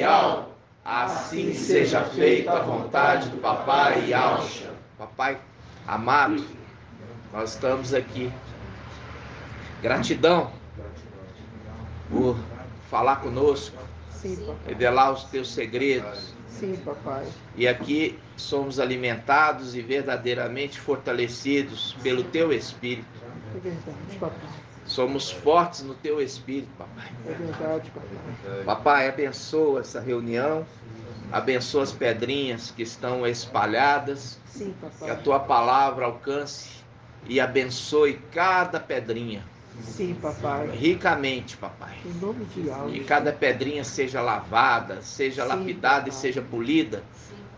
Iau. Assim seja feita a vontade do Papai Yaucha. Papai amado, nós estamos aqui. Gratidão por falar conosco. Sim, papai. Revelar os teus segredos. Sim, papai. E aqui somos alimentados e verdadeiramente fortalecidos pelo teu Espírito. É verdade, papai. Somos fortes no teu Espírito, papai. É verdade, papai. Papai, abençoa essa reunião. Abençoa as pedrinhas que estão espalhadas. Sim, Que a papai. tua palavra alcance e abençoe cada pedrinha. Sim, papai. Ricamente, papai. Em nome de Yaucha. E cada pedrinha seja lavada, seja lapidada e seja polida,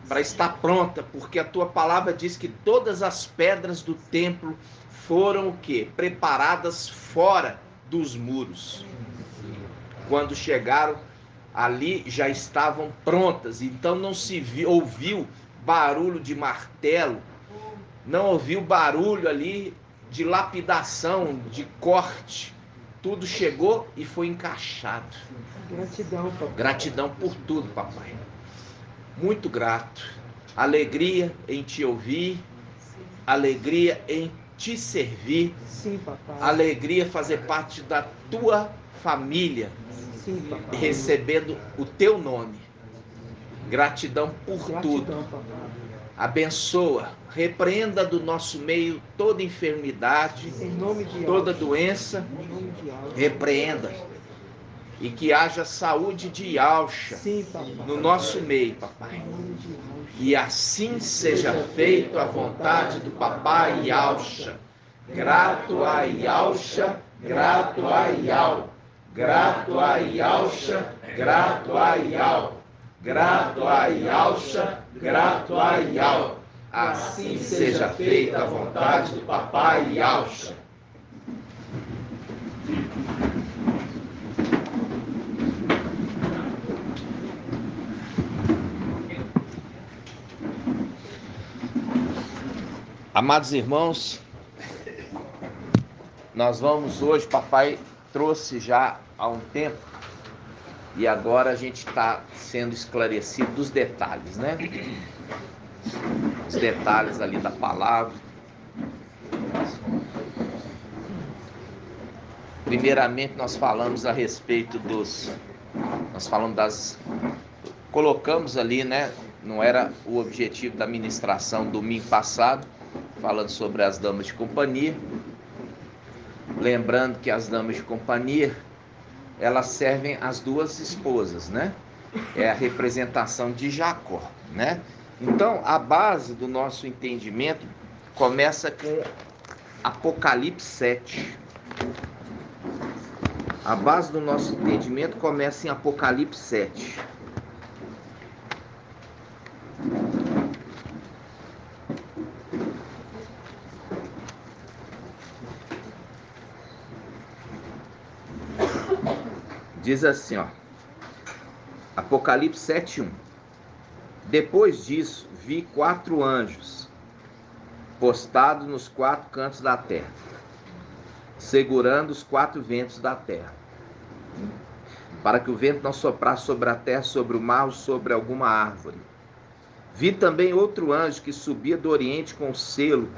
para estar pronta, porque a tua palavra diz que todas as pedras do templo foram o quê? Preparadas fora dos muros. Quando chegaram ali já estavam prontas, então não se ouviu barulho de martelo, não ouviu barulho ali de lapidação, de corte. Tudo chegou e foi encaixado. Gratidão, papai. Gratidão por tudo, papai. Muito grato. Alegria em te ouvir, alegria em te servir. Sim, papai. Alegria fazer parte da tua família. Sim, papai. Recebendo o teu nome. Gratidão por tudo. Gratidão, papai. Abençoa, repreenda do nosso meio toda enfermidade, Em nome de toda Yaucha. doença, Em nome de Yaucha. repreenda. E que haja saúde de Yaucha Sim, papai. no nosso meio, papai. Em nome de Yaucha. E assim seja feito a vontade do Papai Yaucha. Grato a Yaucha, grato a Yau. Grato a Yaucha, grato a Yau. Grato a Yaucha, grato a Yau. Assim seja feita a vontade do Papai Yaucha. Amados irmãos, nós vamos hoje, papai trouxe já há um tempo, e agora a gente está sendo esclarecido dos detalhes, né? Os detalhes ali da palavra. Primeiramente nós falamos a respeito colocamos ali, né? Não era o objetivo da ministração domingo passado, falando sobre as damas de companhia. Lembrando que as damas de companhia, elas servem as duas esposas, né? É a representação de Jacó, né? Então, a base do nosso entendimento começa com Apocalipse 7. A base do nosso entendimento começa em Apocalipse 7. Diz assim, ó, Apocalipse 7:1. Depois disso, vi 4 anjos postados nos 4 cantos da terra, segurando os 4 ventos da terra, para que o vento não soprasse sobre a terra, sobre o mar ou sobre alguma árvore. Vi também outro anjo que subia do oriente com selo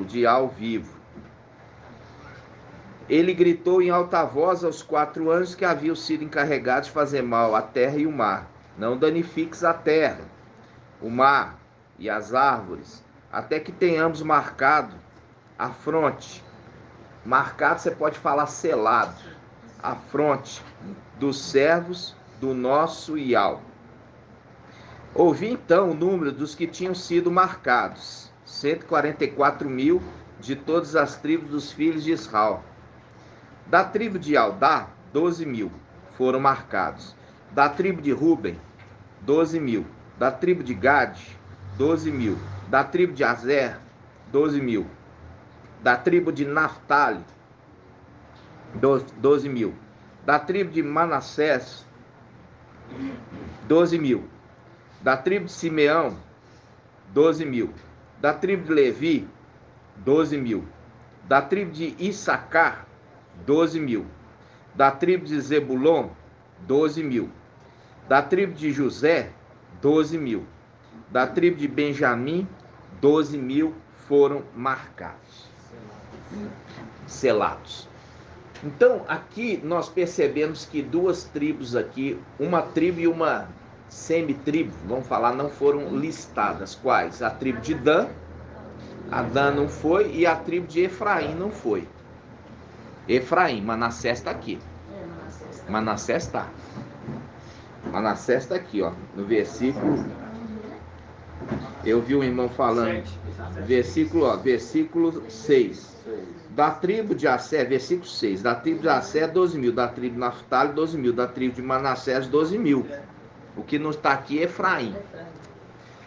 de ao vivo. Ele gritou em alta voz aos 4 anjos que haviam sido encarregados de fazer mal à terra e o mar. Não danifiques a terra, o mar e as árvores, até que tenhamos marcado a fronte. Marcado, você pode falar selado. A fronte dos servos do nosso Iau. Ouvi então o número dos que tinham sido marcados. 144.000 de todas as tribos dos filhos de Israel. Da tribo de Judá, 12.000 foram marcados. Da tribo de Ruben, 12.000. Da tribo de Gade, 12.000. Da tribo de Azer, 12.000. Da tribo de Naftali, 12.000. Da tribo de Manassés, 12.000. Da tribo de Simeão, 12.000. Da tribo de Levi, 12.000. Da tribo de Issacar, 12.000. Da tribo de Zebulon, 12.000. Da tribo de José, 12.000. Da tribo de Benjamim, 12.000 foram marcados, selados. Então, aqui nós percebemos que duas tribos aqui, uma tribo e uma semi-tribo, vamos falar, não foram listadas. Quais? A tribo de Dan, a Dan não foi, e a tribo de Efraim não foi. Efraim, Manassés está aqui. Manassés está. Manassés está aqui, ó, no versículo. Eu vi um irmão falando, versículo 6. Da tribo de Asser, versículo 6. Da tribo de Asser, 12.000. Da tribo de Naftali, 12.000. Da tribo de Manassés, 12.000. O que não está aqui é Efraim.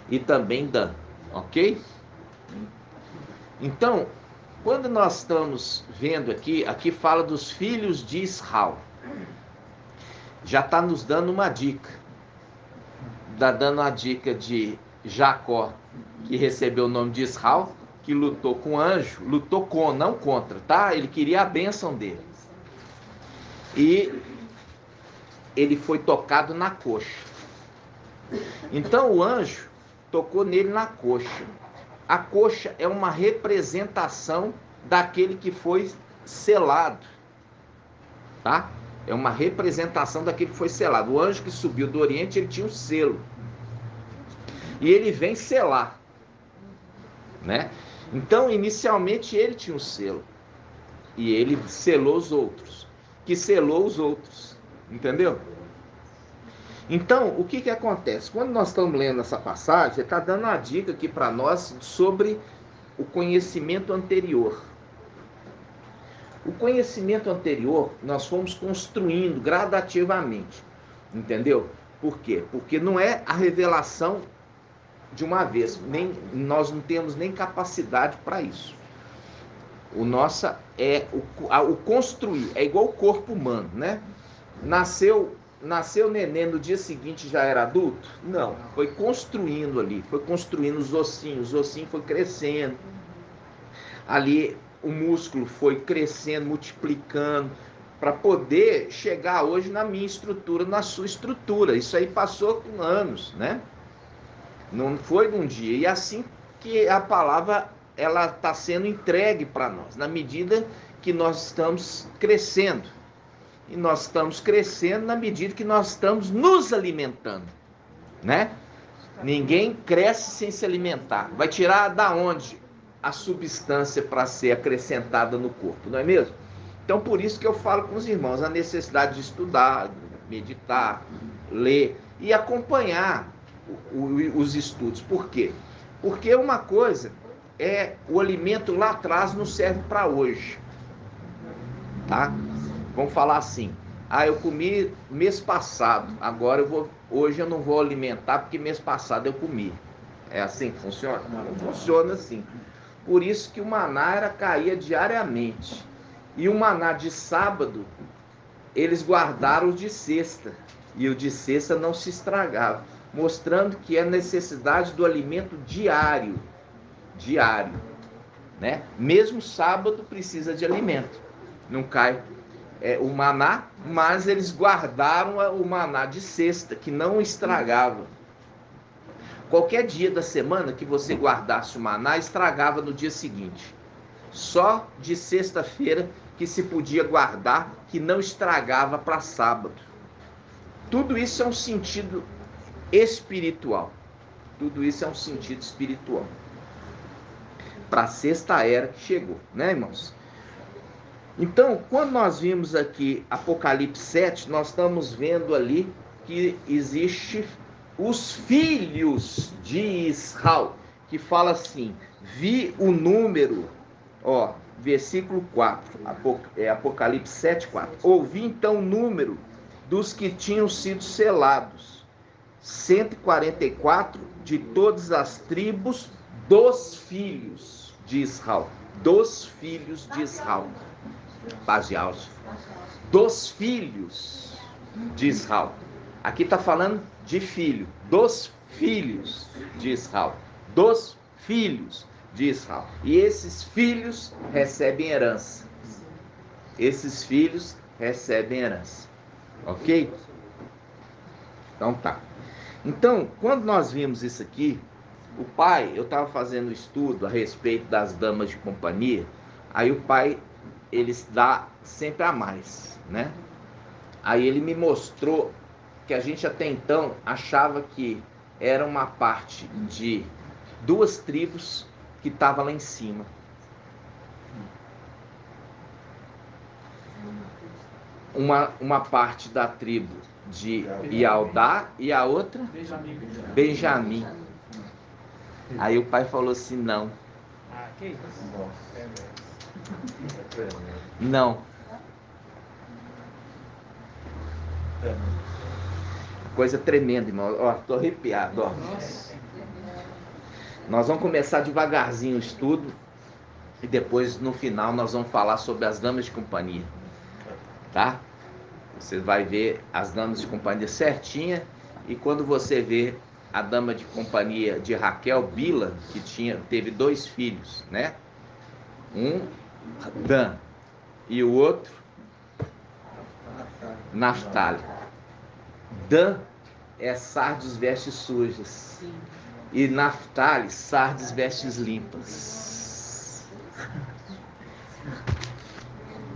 E também Dan. Ok? Então, quando nós estamos vendo aqui fala dos filhos de Israel. Já está nos dando uma dica. Está dando a dica de Jacó, que recebeu o nome de Israel, que lutou com o anjo, lutou com, não contra, tá? Ele queria a bênção dele. E ele foi tocado na coxa. Então o anjo tocou nele na coxa. A coxa é uma representação daquele que foi selado, tá? É uma representação daquele que foi selado. O anjo que subiu do Oriente, ele tinha um selo. E ele vem selar, né? Então, inicialmente, ele tinha um selo. E ele selou os outros. Que selou os outros. Entendeu? Então, o que acontece? Quando nós estamos lendo essa passagem, ele está dando uma dica aqui para nós sobre o conhecimento anterior. O conhecimento anterior, nós fomos construindo gradativamente. Entendeu? Por quê? Porque não é a revelação de uma vez, nós não temos nem capacidade para isso. O nosso é o construir, é igual o corpo humano, né? Nasceu neném, no dia seguinte já era adulto? Não, foi construindo ali, foi construindo os ossinhos foi crescendo. Ali o músculo foi crescendo, multiplicando, para poder chegar hoje na minha estrutura, na sua estrutura. Isso aí passou com anos, né? Não foi de um dia. E assim que a palavra ela está sendo entregue para nós, na medida que nós estamos crescendo. E nós estamos crescendo na medida que nós estamos nos alimentando, né? Ninguém cresce sem se alimentar. Vai tirar da onde a substância para ser acrescentada no corpo, não é mesmo? Então, por isso que eu falo com os irmãos a necessidade de estudar, meditar, ler e acompanhar os estudos. Por quê? Porque uma coisa é o alimento lá atrás não serve para hoje, tá? Vamos falar assim: eu comi mês passado, agora hoje eu não vou alimentar porque mês passado eu comi. É assim que funciona? Não funciona assim. Por isso que o maná caía diariamente. E o maná de sábado, eles guardaram o de sexta. E o de sexta não se estragava, mostrando que é necessidade do alimento diário, né? Mesmo sábado precisa de alimento, não cai o maná, mas eles guardaram o maná de sexta, que não estragava. Qualquer dia da semana que você guardasse o maná, estragava no dia seguinte. Só de sexta-feira que se podia guardar, que não estragava para sábado. Tudo isso é um sentido espiritual. Tudo isso é um sentido espiritual. Para a sexta era que chegou, né, irmãos? Então, quando nós vimos aqui Apocalipse 7, nós estamos vendo ali que existe os filhos de Israel, que fala assim, vi o número, versículo 4, Apocalipse 7, 4. Ouvi então o número dos que tinham sido selados, 144 de todas as tribos dos filhos de Israel. Dos filhos de Israel. Paz de alto. Dos filhos de Israel. Aqui está falando de filho. Dos filhos de Israel. Dos filhos de Israel. E esses filhos recebem herança. Esses filhos recebem herança. Ok? Então tá. Então, quando nós vimos isso aqui, o pai, eu estava fazendo estudo a respeito das damas de companhia, aí o pai, ele dá sempre a mais, né? Aí ele me mostrou que a gente até então achava que era uma parte de duas tribos que estava lá em cima. Uma parte da tribo de Ialdá e a outra Benjamim. Aí o pai falou assim, não. Que isso? Não. Coisa tremenda, irmão. Ó, tô arrepiado, ó. Nós vamos começar devagarzinho o estudo e depois no final nós vamos falar sobre as damas de companhia, tá? Você vai ver as damas de companhia certinha, e quando você vê a dama de companhia de Raquel, Bila, que teve 2 filhos, né? Um, Dan, e o outro, Naftali. Dan é sardes vestes sujas, e Naftali, sardes vestes limpas.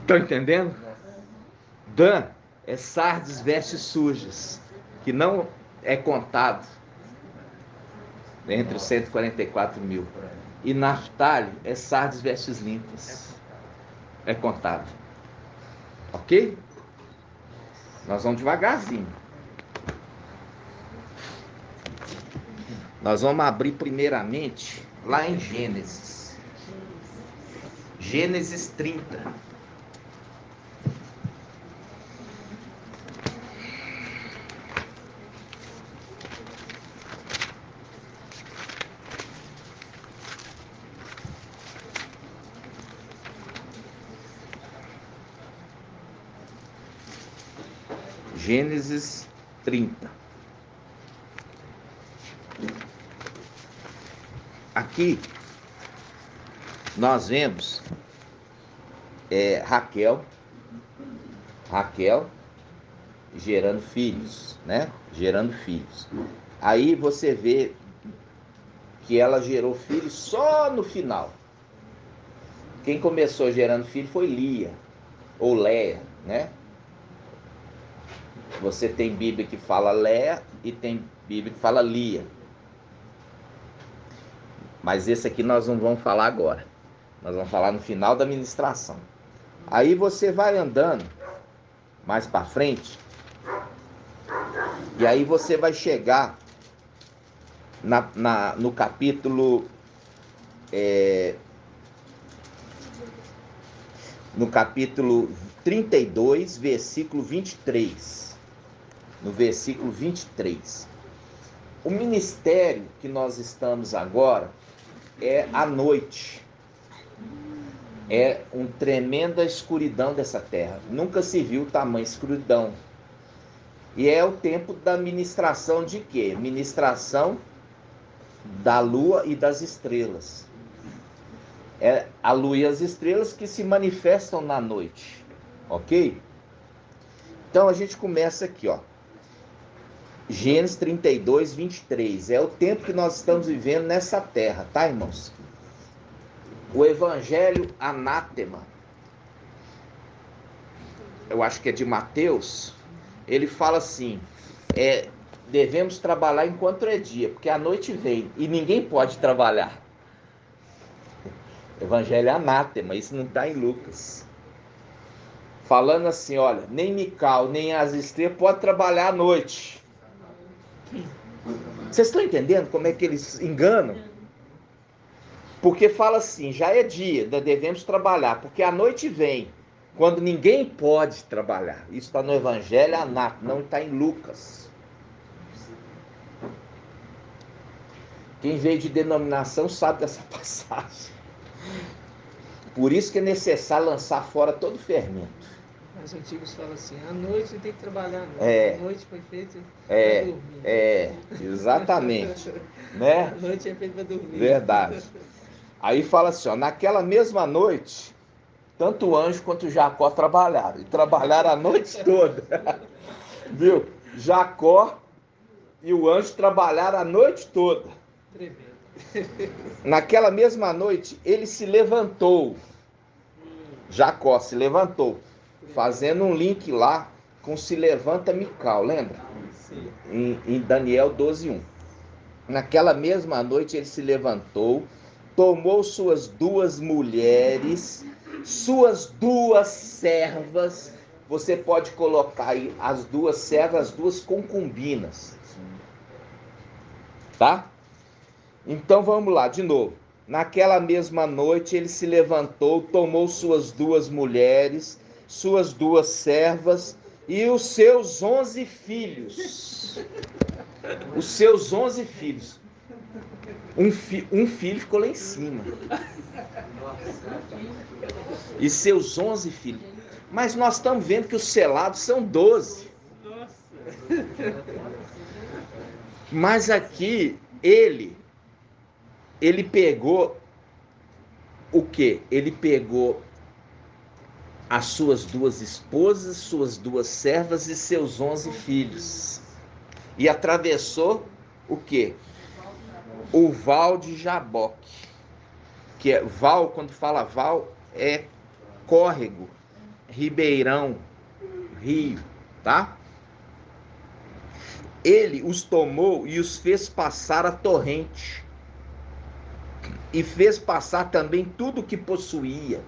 Estão entendendo? Dan é sardes vestes sujas, que não é contado entre os 144 mil. E Naftali é sardes vestes limpas, é contado. Ok? Nós vamos devagarzinho. Nós vamos abrir primeiramente lá em Gênesis. Gênesis 30. Gênesis 30. Aqui nós vemos Raquel gerando filhos, né? Gerando filhos. Aí você vê que ela gerou filhos só no final. Quem começou gerando filho foi Lia, ou Léa, né? Você tem Bíblia que fala Léa e tem Bíblia que fala Lia. Mas esse aqui nós não vamos falar agora. Nós vamos falar no final da ministração. Aí você vai andando mais para frente, e aí você vai chegar no capítulo no capítulo 32, versículo 23. No versículo 23. O ministério que nós estamos agora é à noite. É uma tremenda escuridão dessa terra. Nunca se viu tamanha escuridão. E é o tempo da ministração de quê? Ministração da lua e das estrelas. É a lua e as estrelas que se manifestam na noite. Ok? Então a gente começa aqui, ó. Gênesis 32, 23. É o tempo que nós estamos vivendo nessa terra, tá, irmãos? O evangelho anátema, eu acho que é de Mateus, ele fala assim, devemos trabalhar enquanto é dia, porque a noite vem e ninguém pode trabalhar. Evangelho anátema, isso não está em Lucas. Falando assim, olha, nem Mical, nem as estrelas podem trabalhar à noite. Vocês estão entendendo como é que eles enganam? Porque fala assim, já é dia, devemos trabalhar, porque a noite vem, quando ninguém pode trabalhar. Isso está no Evangelho anátema, não está em Lucas. Quem veio de denominação sabe dessa passagem. Por isso que é necessário lançar fora todo o fermento. Os antigos falam assim, à noite tem que trabalhar, É. A noite foi feita para dormir. Exatamente. Né? A noite é feita para dormir. Verdade. Aí fala assim, ó, naquela mesma noite, tanto o anjo quanto Jacó trabalharam. E trabalharam a noite toda. Viu? Jacó e o anjo trabalharam a noite toda. Tremendo. Naquela mesma noite, ele se levantou. Jacó se levantou, fazendo um link lá com se levanta Mical, lembra? Sim. Em Daniel 12:1. Naquela mesma noite ele se levantou, tomou suas 2 mulheres, suas 2 servas. Você pode colocar aí as 2 servas, as 2 concubinas. Tá? Então vamos lá, de novo. Naquela mesma noite ele se levantou, tomou suas 2 mulheres, suas 2 servas e os seus 11 filhos. Os seus 11 filhos. Um filho ficou lá em cima. E seus 11 filhos. Mas nós estamos vendo que os selados são 12. Nossa. Mas aqui ele pegou o quê? Ele pegou as suas 2 esposas, suas 2 servas e seus 11 filhos. E atravessou o quê? O val de Jaboque. Que é val, quando fala val, é córrego, ribeirão, rio, tá? Ele os tomou e os fez passar a torrente. E fez passar também tudo o que possuía.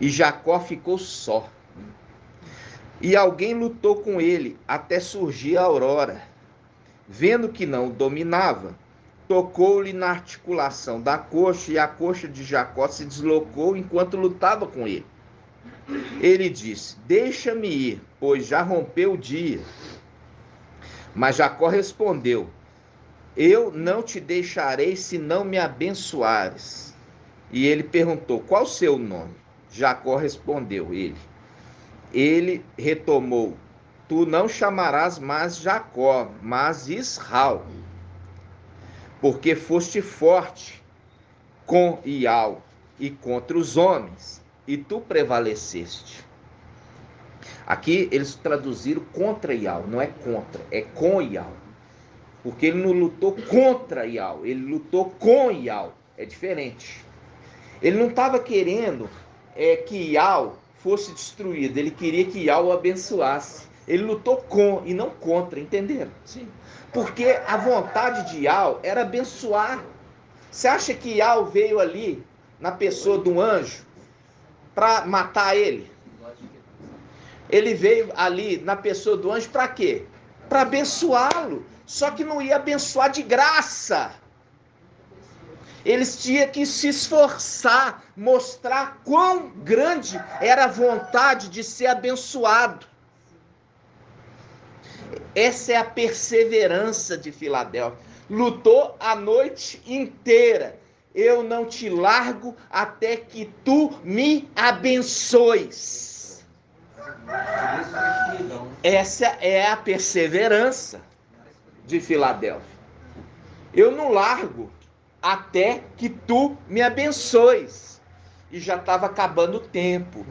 E Jacó ficou só. E alguém lutou com ele até surgir a aurora. Vendo que não o dominava, tocou-lhe na articulação da coxa, e a coxa de Jacó se deslocou enquanto lutava com ele. Ele disse: deixa-me ir, pois já rompeu o dia. Mas Jacó respondeu: eu não te deixarei se não me abençoares. E ele perguntou: qual o seu nome? Jacó respondeu, ele retomou: tu não chamarás mais Jacó, mas Israel, porque foste forte com Ial e contra os homens, e tu prevaleceste. Aqui eles traduziram contra Ial, não é contra, é com Ial. Porque ele não lutou contra Ial, ele lutou com Ial, é diferente. Ele não estava querendo que Ial fosse destruído, ele queria que Ial o abençoasse. Ele lutou com e não contra, entenderam? Sim. Porque a vontade de Ial era abençoar. Você acha que Ial veio ali na pessoa de um anjo para matar ele? Ele veio ali na pessoa do anjo para quê? Para abençoá-lo. Só que não ia abençoar de graça. Eles tinham que se esforçar, mostrar quão grande era a vontade de ser abençoado. Essa é a perseverança de Filadélfia. Lutou a noite inteira. Eu não te largo até que tu me abençoes. Essa é a perseverança de Filadélfia. Eu não largo até que tu me abençoes. E já estava acabando o tempo.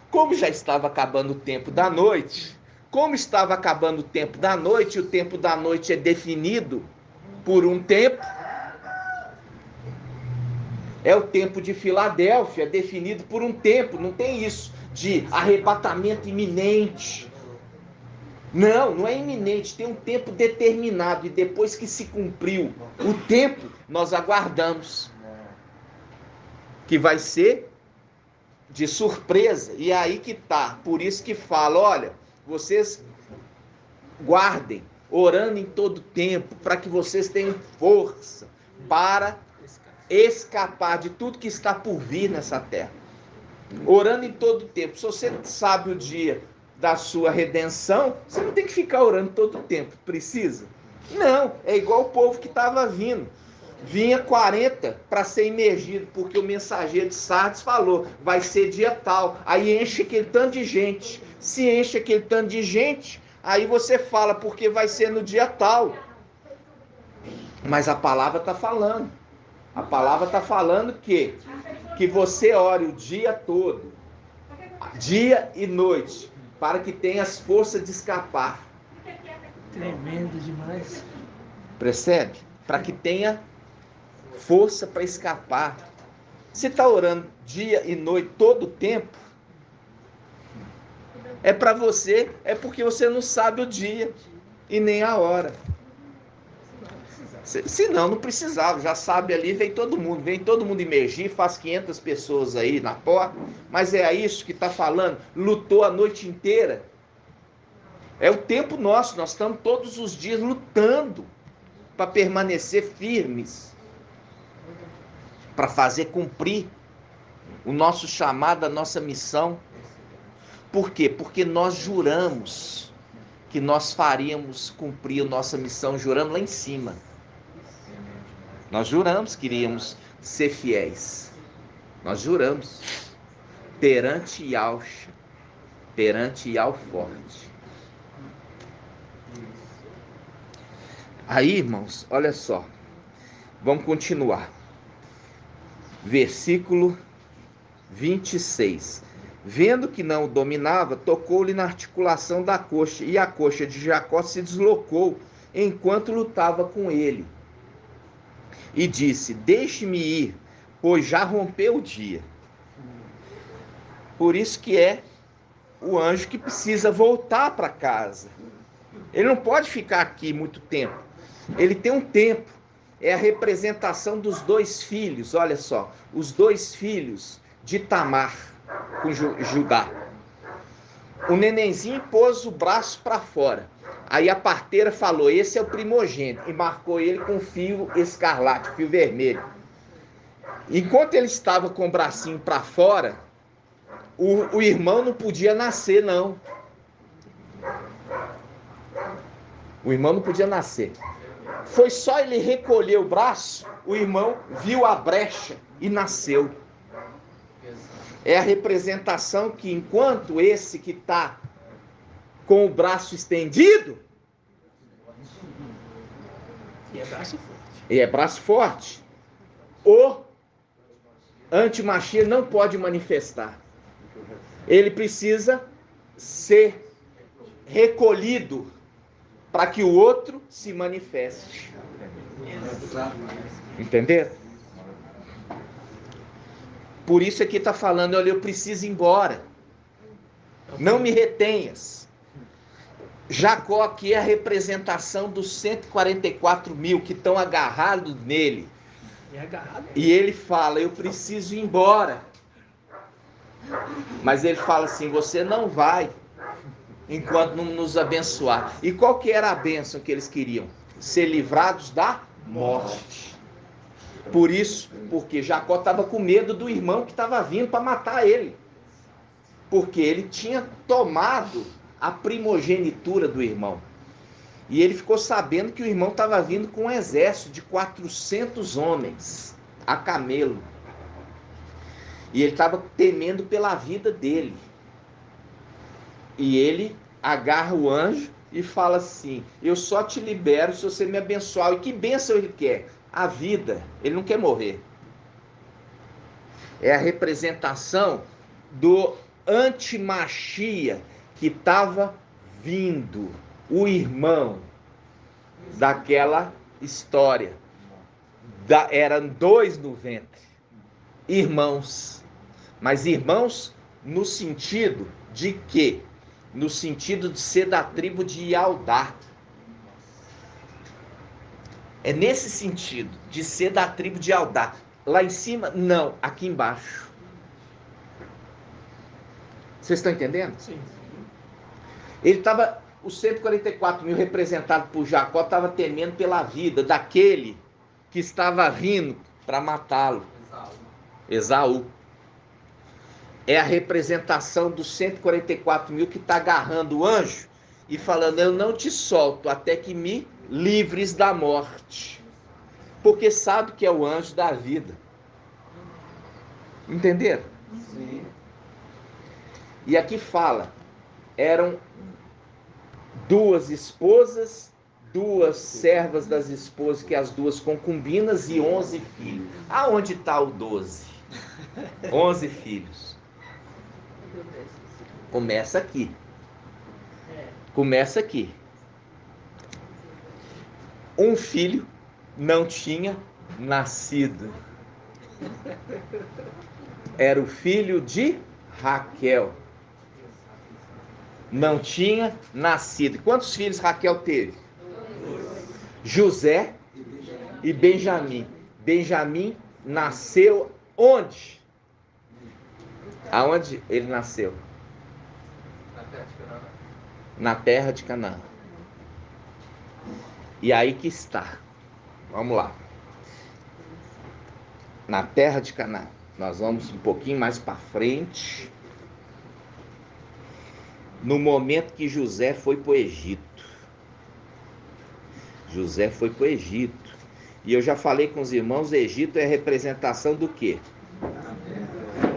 Como já estava acabando o tempo da noite, como estava acabando o tempo da noite, o tempo da noite é definido por um tempo. É o tempo de Filadélfia, definido por um tempo. Não tem isso de arrebatamento iminente. Não, não é iminente, tem um tempo determinado. E depois que se cumpriu o tempo, nós aguardamos. Que vai ser de surpresa. E aí que tá. Por isso que fala, olha, vocês guardem, orando em todo tempo, para que vocês tenham força para escapar de tudo que está por vir nessa terra. Orando em todo tempo. Se você sabe o dia da sua redenção, você não tem que ficar orando todo tempo. Precisa? Não, é igual o povo que estava vindo. Vinha 40 para ser imergido, porque o mensageiro de Sardes falou, vai ser dia tal. Aí enche aquele tanto de gente. Se enche aquele tanto de gente, aí você fala, porque vai ser no dia tal. Mas a palavra está falando. A palavra está falando que você ore o dia todo, dia e noite, para que tenha as forças de escapar. Tremendo demais. Percebe? Para que tenha força para escapar. Você está orando dia e noite todo o tempo? É para você, é porque você não sabe o dia e nem a hora. Senão não precisava, já sabe ali, vem todo mundo emergir, faz 500 pessoas aí na porta, mas é isso que está falando, lutou a noite inteira. É o tempo nosso, nós estamos todos os dias lutando para permanecer firmes, para fazer cumprir o nosso chamado, a nossa missão. Por quê? Porque nós juramos que nós faríamos cumprir a nossa missão, juramos lá em cima. Nós juramos que iríamos ser fiéis. Nós juramos perante Yahshua, perante Yahforte. Aí, irmãos, olha só. Vamos continuar. Versículo 26. Vendo que não o dominava, tocou-lhe na articulação da coxa, e a coxa de Jacó se deslocou enquanto lutava com ele. E disse: deixe-me ir, pois já rompeu o dia. Por isso que é o anjo que precisa voltar para casa. Ele não pode ficar aqui muito tempo. Ele tem um tempo. É a representação dos dois filhos, olha só. Os dois filhos de Tamar com Judá. O nenenzinho pôs o braço para fora. Aí a parteira falou: esse é o primogênito. E marcou ele com fio escarlate, fio vermelho. Enquanto ele estava com o bracinho para fora, o irmão não podia nascer, não. O irmão não podia nascer. Foi só ele recolher o braço, o irmão viu a brecha e nasceu. É a representação que enquanto esse que está com o braço estendido, E é braço forte. E é braço forte, o antimachia não pode manifestar. Ele precisa ser recolhido para que o outro se manifeste. Entenderam? Por isso aqui está falando: olha, eu preciso ir embora. Não me retenhas. Jacó aqui é a representação dos 144 mil que estão agarrados nele. E ele fala: eu preciso ir embora. Mas ele fala assim: você não vai enquanto não nos abençoar. E qual que era a bênção que eles queriam? Ser livrados da morte. Por isso, porque Jacó estava com medo do irmão que estava vindo para matar ele. Porque ele tinha tomado a primogenitura do irmão. E ele ficou sabendo que o irmão estava vindo com um exército de 400 homens a camelo. E ele estava temendo pela vida dele. E ele agarra o anjo e fala assim: eu só te libero se você me abençoar. E que bênção ele quer? A vida. Ele não quer morrer. É a representação do antimachia que estava vindo, o irmão daquela história. Eram dois no ventre, irmãos, mas irmãos no sentido de quê? No sentido de ser da tribo de Ialdá. É nesse sentido, de ser da tribo de Ialdá. Lá em cima, não, aqui embaixo. Vocês estão entendendo? Sim. Ele estava, os 144 mil representados por Jacó, estava temendo pela vida daquele que estava vindo para matá-lo. Esaú. É a representação dos 144 mil que está agarrando o anjo e falando: eu não te solto até que me livres da morte. Porque sabe que é o anjo da vida. Entenderam? Sim. E aqui fala: eram duas esposas, duas servas das esposas, que as duas concubinas, e 11 filhos. Aonde está o 12? 11 filhos. Começa aqui. Começa aqui. Um filho não tinha nascido. Era o filho de Raquel. Não tinha nascido. Quantos filhos Raquel teve? José e Benjamim. Benjamim nasceu onde? Aonde ele nasceu? Na terra de Canaã. E aí que está. Vamos lá. Na terra de Canaã. Nós vamos um pouquinho mais para frente. No momento que José foi para o Egito. José foi para o Egito. E eu já falei com os irmãos, o Egito é a representação do quê?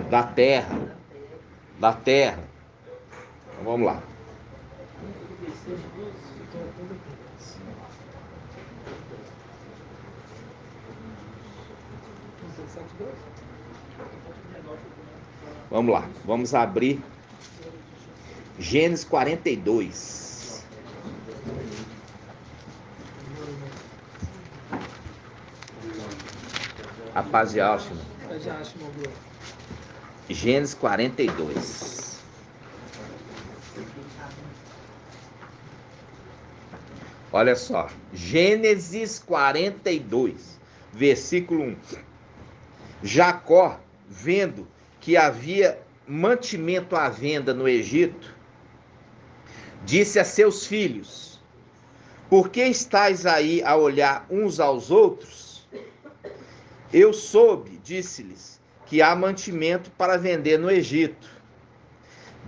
Da terra. Da terra. Então, vamos lá. Vamos lá. Vamos abrir Gênesis 42. A paz de Alcima. Gênesis 42. Olha só. Gênesis 42, versículo 1. Jacó, vendo que havia mantimento à venda no Egito, disse a seus filhos: por que estáis aí a olhar uns aos outros? Eu soube, disse-lhes, que há mantimento para vender no Egito.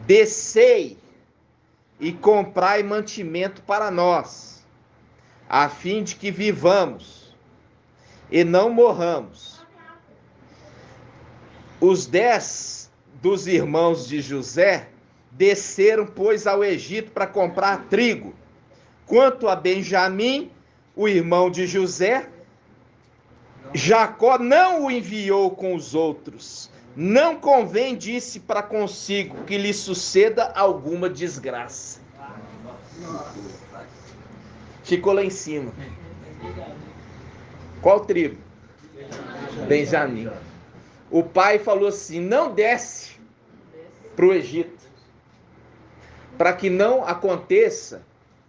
Descei e comprai mantimento para nós, a fim de que vivamos e não morramos. Os 10 dos irmãos de José desceram, pois, ao Egito para comprar trigo. Quanto a Benjamim, o irmão de José, Jacó não o enviou com os outros. Não convém, disse para consigo, que lhe suceda alguma desgraça. Ficou lá em cima. Qual tribo? Benjamim. O pai falou assim: não desce para o Egito, para que não aconteça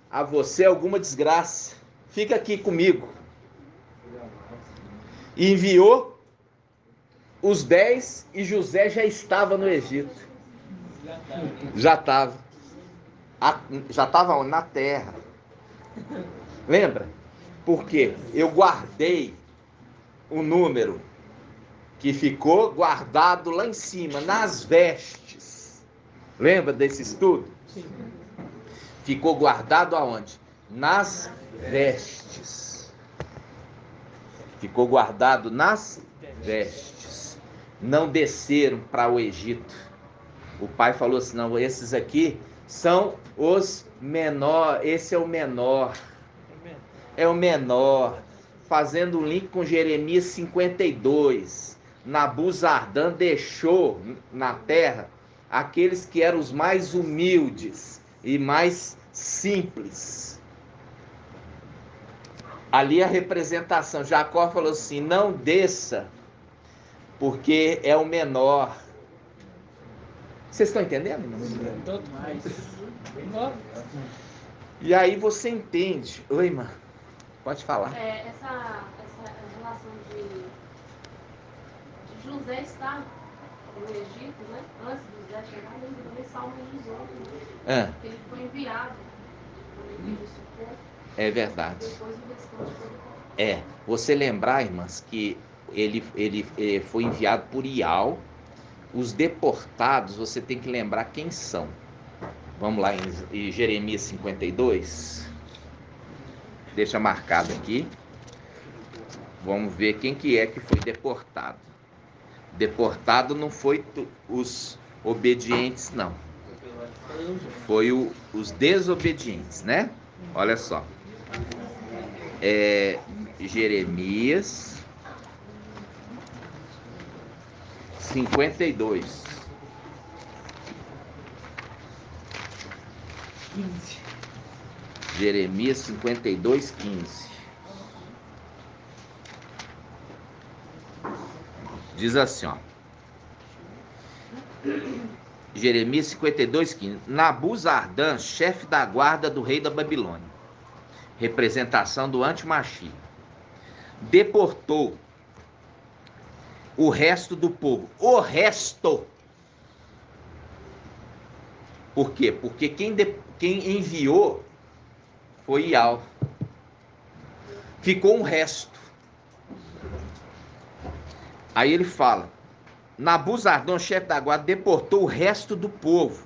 a você alguma desgraça. Fica aqui comigo. E enviou os 10 e José já estava no Egito. Já estava. Já estava na terra. Lembra? Porque eu guardei o número que ficou guardado lá em cima, nas vestes. Lembra desse estudo? Sim. Ficou guardado aonde? Nas vestes. Ficou guardado nas vestes. Não desceram para o Egito. O pai falou assim: não, esses aqui são os menores. Esse é o menor. É o menor. Fazendo um link com Jeremias 52. Nabuzardan deixou na terra aqueles que eram os mais humildes e mais simples. Ali a representação. Jacó falou assim: não desça, porque é o menor. Vocês estão entendendo? E aí você entende. Oi, irmã. Pode falar. Essa relação de José estar no Egito, né? Antes de José chegar, ele salva José, né? Ele foi enviado. É verdade. Você lembrar, irmãs, que ele foi enviado por Ial. Os deportados, você tem que lembrar quem são. Vamos lá em Jeremias 52. Deixa marcado aqui. Vamos ver quem que foi deportado. Deportado não foi os obedientes, não. Foi os desobedientes, né? Olha só. Jeremias 52. 15. Jeremias 52, 15. Diz assim, ó. Jeremias 52:15. Nabuzardan, chefe da guarda do rei da Babilônia, representação do anti-Machia, deportou o resto do povo. O resto. Por quê? Porque quem enviou foi Ial. Ficou um resto. Aí ele fala: Nabuzardan, chefe da guarda, deportou o resto do povo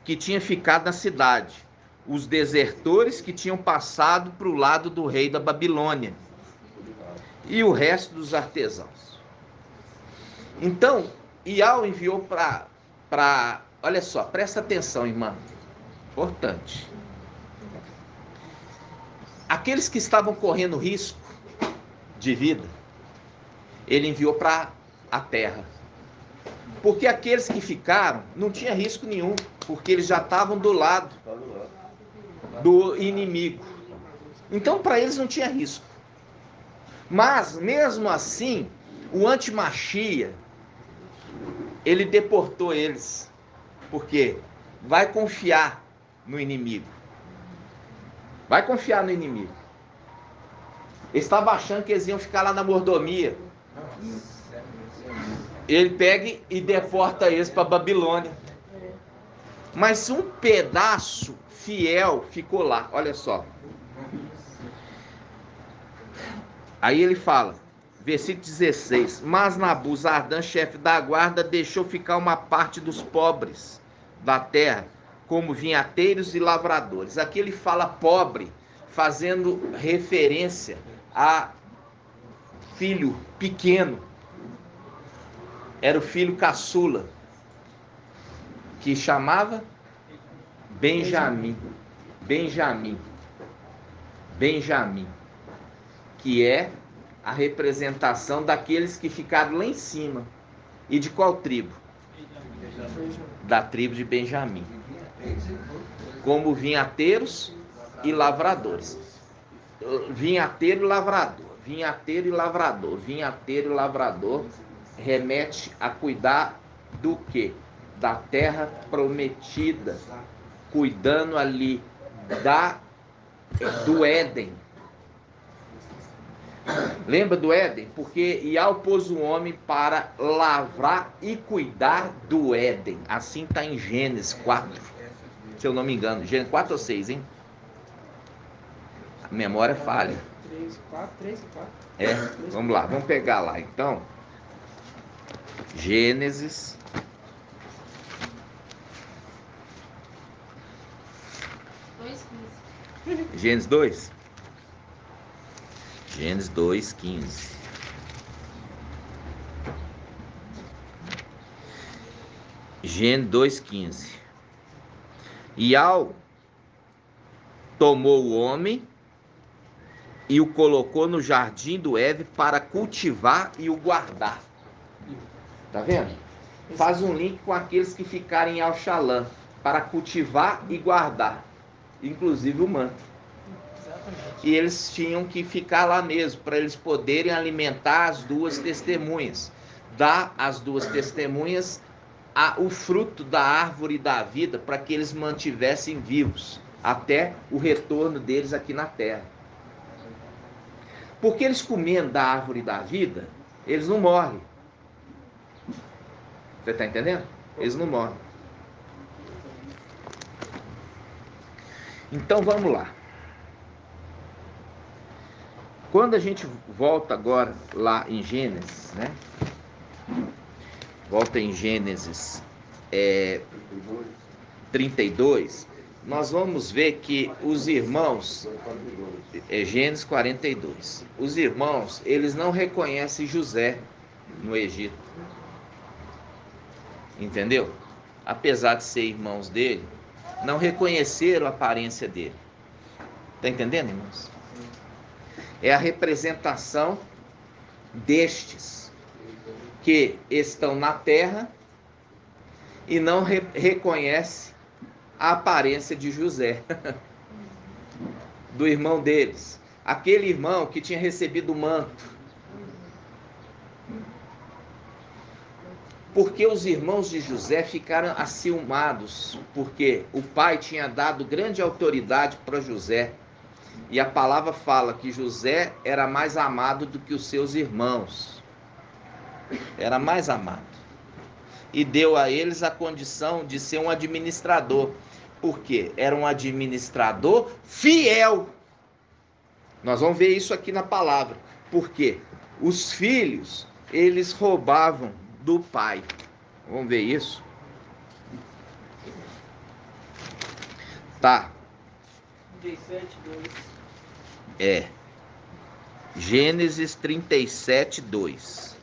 que tinha ficado na cidade, os desertores que tinham passado para o lado do rei da Babilônia e o resto dos artesãos. Então, Ial enviou para... Olha só, presta atenção, irmã. Importante. Aqueles que estavam correndo risco de vida, ele enviou para a terra. Porque aqueles que ficaram não tinha risco nenhum, porque eles já estavam do lado do inimigo. Então, para eles não tinha risco. Mas, mesmo assim, o anti-Machia, ele deportou eles. Porque vai confiar no inimigo. Vai confiar no inimigo. Eles estavam achando que eles iam ficar lá na mordomia. Ele pega e deporta eles para Babilônia. Mas um pedaço fiel ficou lá. Olha só. Aí ele fala, versículo 16. Mas Nabuzardan, chefe da guarda, deixou ficar uma parte dos pobres da terra, como vinhateiros e lavradores. Aqui ele fala pobre, fazendo referência a filho pequeno. Era o filho caçula, que chamava Benjamim. Benjamim, que é a representação daqueles que ficaram lá em cima. E de qual tribo? Da tribo de Benjamim. Como vinhateiros e lavradores. Vinhateiro e lavrador. Vinhateiro e lavrador. Vinhateiro e lavrador remete a cuidar do quê? Da terra prometida. Cuidando ali do Éden. Lembra do Éden? Porque Ial pôs o homem para lavrar e cuidar do Éden. Assim está em Gênesis 4. Se eu não me engano. Gênesis 4 ou 6, hein? A memória falha. 3 e 4. É, vamos lá. Vamos pegar lá, então. Gênesis. Gênesis 2? Gênesis 2:15. Gênesis 2:15. Ial tomou o homem e o colocou no jardim do Éden para cultivar e o guardar. Tá vendo? Faz um link com aqueles que ficarem em Al-Shalom, para cultivar e guardar, inclusive o manto. E eles tinham que ficar lá mesmo, para eles poderem alimentar as duas testemunhas. Dar às duas testemunhas o fruto da árvore da vida, para que eles mantivessem vivos, até o retorno deles aqui na terra. Porque eles comendo da árvore da vida, eles não morrem. Você está entendendo? Eles não morrem. Então vamos lá. Quando a gente volta agora lá em Gênesis, né? Volta em Gênesis 32, nós vamos ver que os irmãos, Gênesis 42, os irmãos, eles não reconhecem José no Egito. Entendeu? Apesar de ser irmãos dele, não reconheceram a aparência dele. Tá entendendo, irmãos? É a representação destes que estão na terra e não reconhecem a aparência de José, do irmão deles. Aquele irmão que tinha recebido o manto. Porque os irmãos de José ficaram aciumados, porque o pai tinha dado grande autoridade para José. E a palavra fala que José era mais amado do que os seus irmãos. Era mais amado. E deu a eles a condição de ser um administrador. Por quê? Era um administrador fiel. Nós vamos ver isso aqui na palavra. Por quê? Os filhos, eles roubavam do pai. Vamos ver isso? Tá. 37:2. Gênesis 37:2.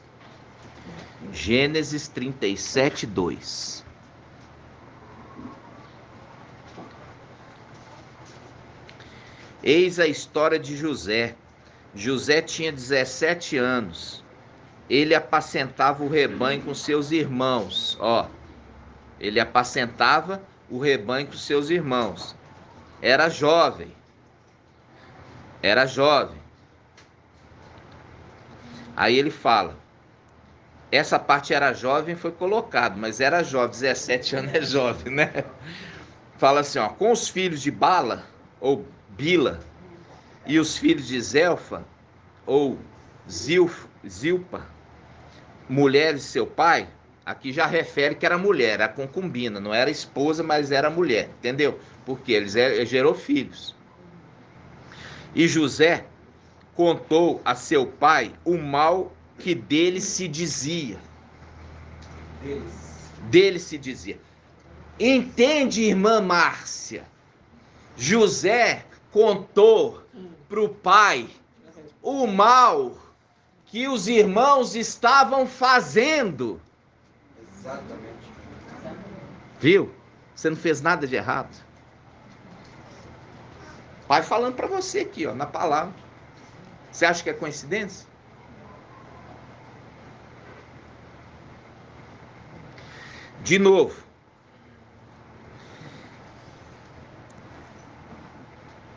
Gênesis 37:2. Eis a história de José. José tinha 17 anos. Ele apacentava o rebanho com seus irmãos. Ele apacentava o rebanho com seus irmãos. Era jovem. Aí ele fala, essa parte era jovem foi colocado, mas era jovem, 17 anos é jovem, né? Fala assim, com os filhos de Bala, ou Bila, e os filhos de Zelfa, ou Zilpa, mulheres de seu pai, aqui já refere que era mulher, era concubina, não era esposa, mas era mulher, entendeu? Porque ele gerou filhos. E José contou a seu pai o mal que dele se dizia. Dele se dizia. Entende, irmã Márcia? José contou para o pai o mal que os irmãos estavam fazendo. Exatamente. Viu? Você não fez nada de errado. Pai falando para você aqui, na palavra. Você acha que é coincidência? De novo.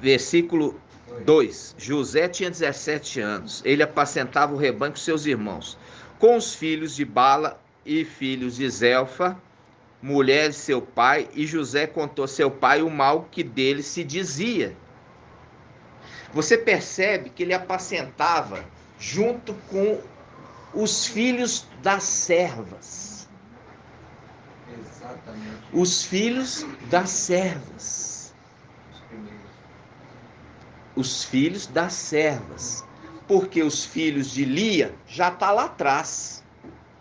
Versículo 2. José tinha 17 anos. Ele apacentava o rebanho com seus irmãos, com os filhos de Bala e filhos de Zelfa, mulher de seu pai, e José contou a seu pai o mal que dele se dizia. Você percebe que ele apacentava junto com os filhos das servas. Exatamente. Os filhos das servas. Os filhos das servas. Porque os filhos de Lia já está lá atrás.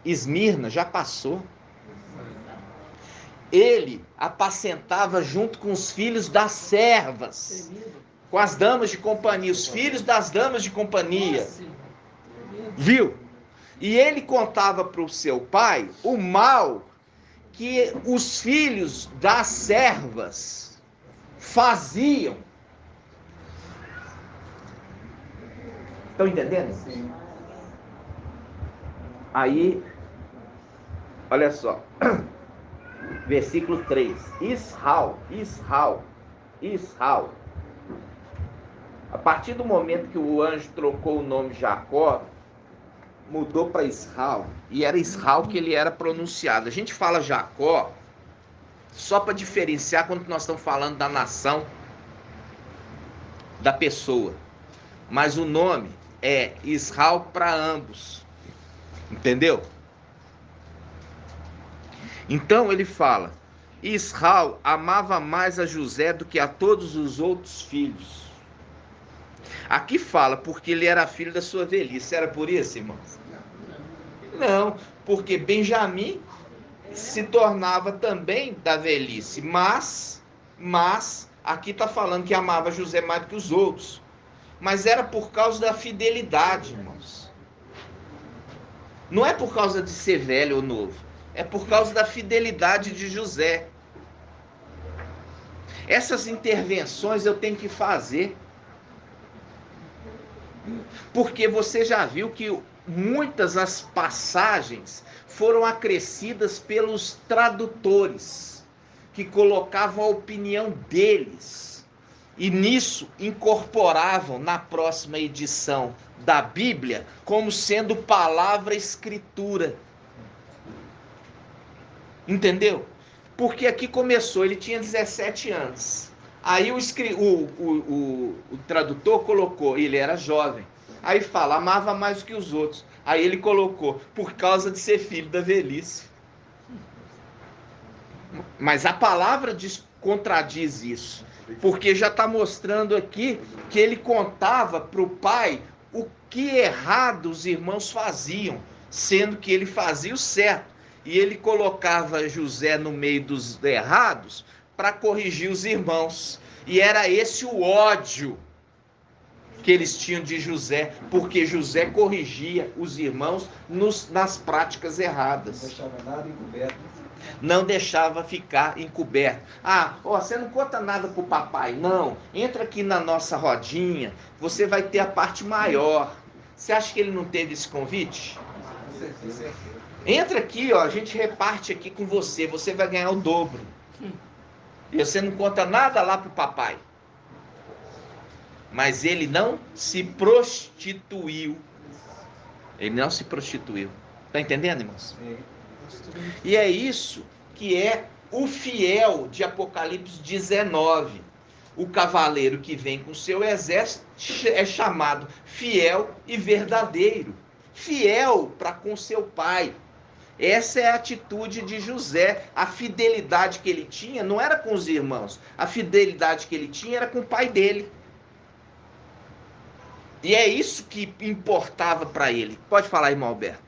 Esmirna já passou. Ele apacentava junto com os filhos das servas. Com as damas de companhia, os filhos das damas de companhia. Viu? E ele contava para o seu pai o mal que os filhos das servas faziam. Estão entendendo? Sim. Aí, olha só. Versículo 3. Israel. A partir do momento que o anjo trocou o nome Jacó, mudou para Israel. E era Israel que ele era pronunciado. A gente fala Jacó só para diferenciar quando nós estamos falando da nação, da pessoa. Mas o nome é Israel para ambos. Entendeu? Então ele fala, Israel amava mais a José do que a todos os outros filhos. Aqui fala, porque ele era filho da sua velhice. Era por isso, irmãos? Não, porque Benjamim se tornava também da velhice. Mas aqui está falando que amava José mais do que os outros. Mas era por causa da fidelidade, irmãos. Não é por causa de ser velho ou novo. É por causa da fidelidade de José. Essas intervenções eu tenho que fazer. Porque você já viu que muitas as passagens foram acrescidas pelos tradutores, que colocavam a opinião deles. E nisso incorporavam na próxima edição da Bíblia como sendo palavra escritura. Entendeu? Porque aqui começou, ele tinha 17 anos. Aí o tradutor colocou, ele era jovem. Aí fala, amava mais do que os outros. Aí ele colocou, por causa de ser filho da velhice. Mas a palavra contradiz isso. Porque já está mostrando aqui que ele contava para o pai o que errado os irmãos faziam, sendo que ele fazia o certo. E ele colocava José no meio dos errados para corrigir os irmãos. E era esse o ódio que eles tinham de José, porque José corrigia os irmãos nas práticas erradas. Não deixava nada encoberto. Não deixava ficar encoberto. Você não conta nada pro papai, não. Entra aqui na nossa rodinha, você vai ter a parte maior. Você acha que ele não teve esse convite? Entra aqui, a gente reparte aqui com você, você vai ganhar o dobro. E você não conta nada lá pro papai. Mas ele não se prostituiu. Ele não se prostituiu. Tá entendendo, irmãos? Sim. E é isso que é o fiel de Apocalipse 19. O cavaleiro que vem com seu exército é chamado fiel e verdadeiro. Fiel para com seu pai. Essa é a atitude de José. A fidelidade que ele tinha não era com os irmãos. A fidelidade que ele tinha era com o pai dele. E é isso que importava para ele. Pode falar, irmão Alberto.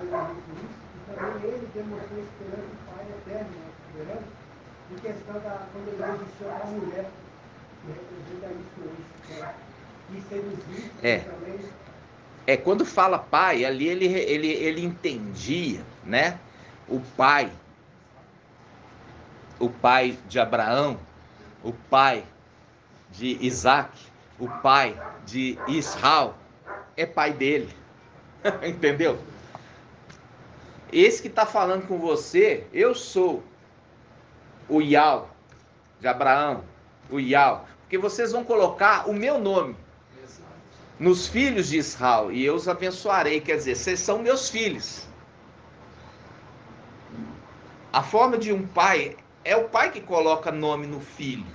E também ele demonstrou esperança do Pai eterno, esperança, em questão da quando ele resistiu à mulher, que representa isso, e seduzir também. Quando fala pai, ali ele entendia, né? O pai de Abraão, o pai de Isaac, o pai de Israel, é pai dele. Entendeu? Esse que está falando com você, eu sou o Yahweh de Abraão, o Yahweh, porque vocês vão colocar o meu nome nos filhos de Israel, e eu os abençoarei, quer dizer, vocês são meus filhos. A forma de um pai, é o pai que coloca nome no filho,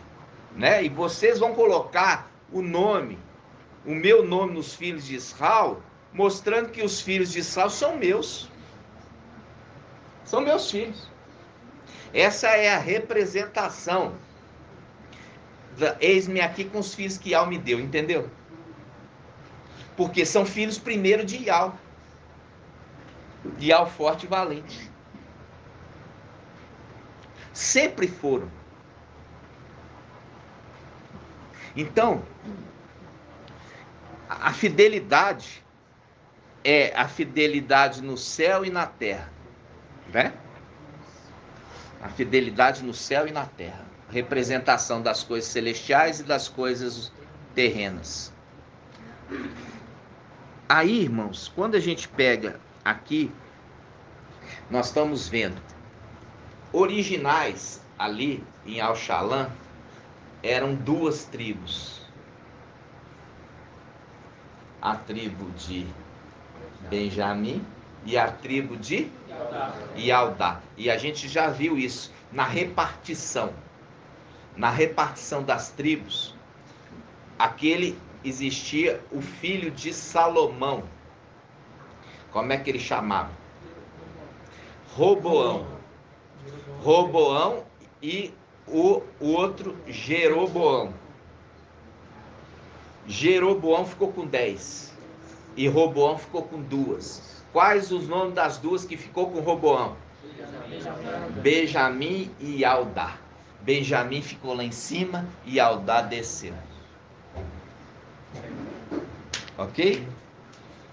né? E vocês vão colocar o meu nome nos filhos de Israel, mostrando que os filhos de Israel são meus. São meus filhos. Essa é a representação. Eis-me aqui com os filhos que Yahweh me deu, entendeu? Porque são filhos primeiro de Yahweh. Yahweh forte e valente. Sempre foram. Então, a fidelidade é a fidelidade no céu e na terra. Né? A fidelidade no céu e na terra. Representação das coisas celestiais e das coisas terrenas. Aí, irmãos, quando a gente pega aqui, nós estamos vendo originais ali em Al-Shalom eram duas tribos. A tribo de Benjamim e a tribo de Yaldá. E a gente já viu isso na repartição. Na repartição das tribos, existia o filho de Salomão. Como é que ele chamava? Roboão. Roboão e o outro Jeroboão. Jeroboão ficou com 10 e Roboão ficou com 2. Quais os nomes das duas que ficou com Roboão? Benjamim e Yaldá. Benjamim ficou lá em cima e Yaldá desceu. Ok?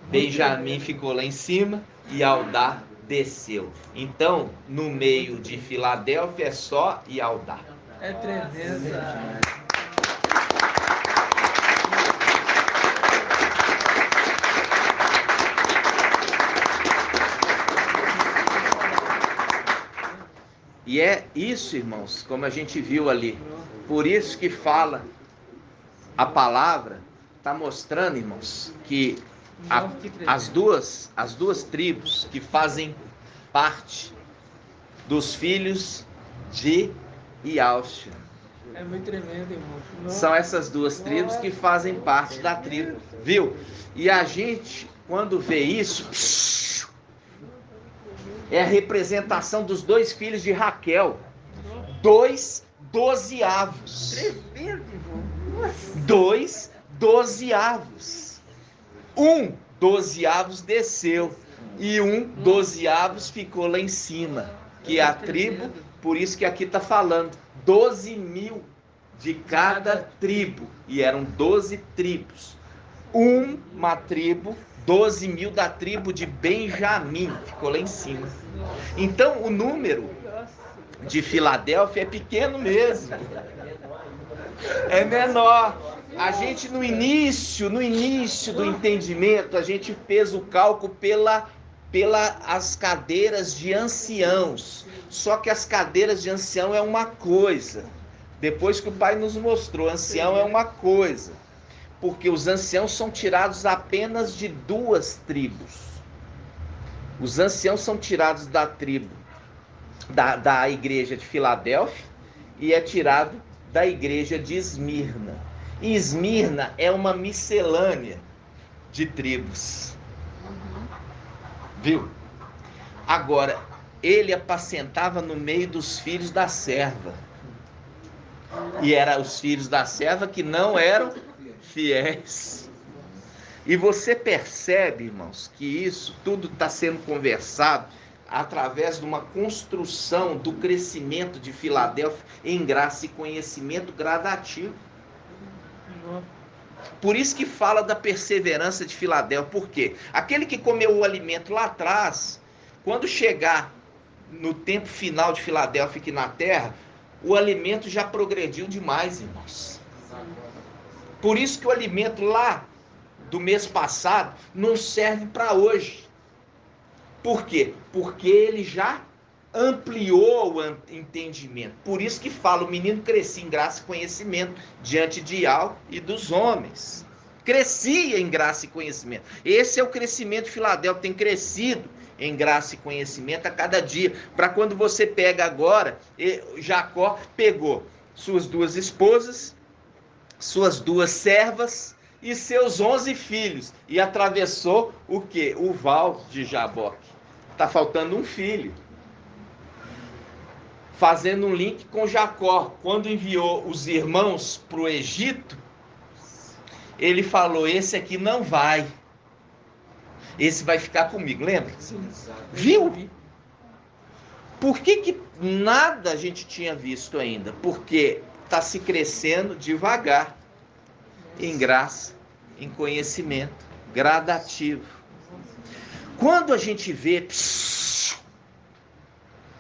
Benjamim ficou lá em cima e Yaldá desceu. Então, no meio de Filadélfia é só Yaldá. É tremenda. E é isso, irmãos, como a gente viu ali. Por isso que fala, a palavra está mostrando, irmãos, que as duas tribos que fazem parte dos filhos de Iaushua. É muito tremendo, irmão. São essas duas tribos que fazem parte da tribo, viu? E a gente, quando vê isso, é a representação dos dois filhos de Raquel. 2 dozeavos. Tremendo, irmão. 2 dozeavos. 1 dozeavos desceu e 1 dozeavos ficou lá em cima, que é a tribo. Por isso que aqui está falando 12.000 de cada tribo, e eram 12 tribos. Uma tribo, 12.000 da tribo de Benjamim, ficou lá em cima. Então o número de Filadélfia é pequeno mesmo, é menor. A gente no início do entendimento, a gente fez o cálculo pela as cadeiras de anciãos. Só que as cadeiras de ancião é uma coisa. Depois que o Pai nos mostrou, ancião é uma coisa. Porque os anciãos são tirados apenas de 2 tribos. Os anciãos são tirados da tribo da igreja de Filadélfia e é tirado da igreja de Esmirna. E Esmirna é uma miscelânea de tribos. Viu? Agora, ele apacentava no meio dos filhos da serva. E eram os filhos da serva que não eram fiéis. E você percebe, irmãos, que isso tudo está sendo conversado através de uma construção do crescimento de Filadélfia em graça e conhecimento gradativo. Por isso que fala da perseverança de Filadélfia. Por quê? Aquele que comeu o alimento lá atrás, quando chegar no tempo final de Filadélfia aqui na terra, o alimento já progrediu demais, irmãos. Por isso que o alimento lá do mês passado não serve para hoje. Por quê? Porque ele já ampliou o entendimento. Por isso que fala, o menino crescia em graça e conhecimento diante de Iau e dos homens. Crescia em graça e conhecimento. Esse é o crescimento de Filadélfia, tem crescido em graça e conhecimento a cada dia. Para quando você pega agora, Jacó pegou suas 2 esposas, suas 2 servas e seus 11 filhos e atravessou o quê? O val de Jaboque. Está faltando um filho. Fazendo um link com Jacó, quando enviou os irmãos para o Egito, ele falou, esse aqui não vai. Esse vai ficar comigo, lembra? Viu? Por que nada a gente tinha visto ainda? Porque está se crescendo devagar, em graça, em conhecimento, gradativo. Quando a gente vê...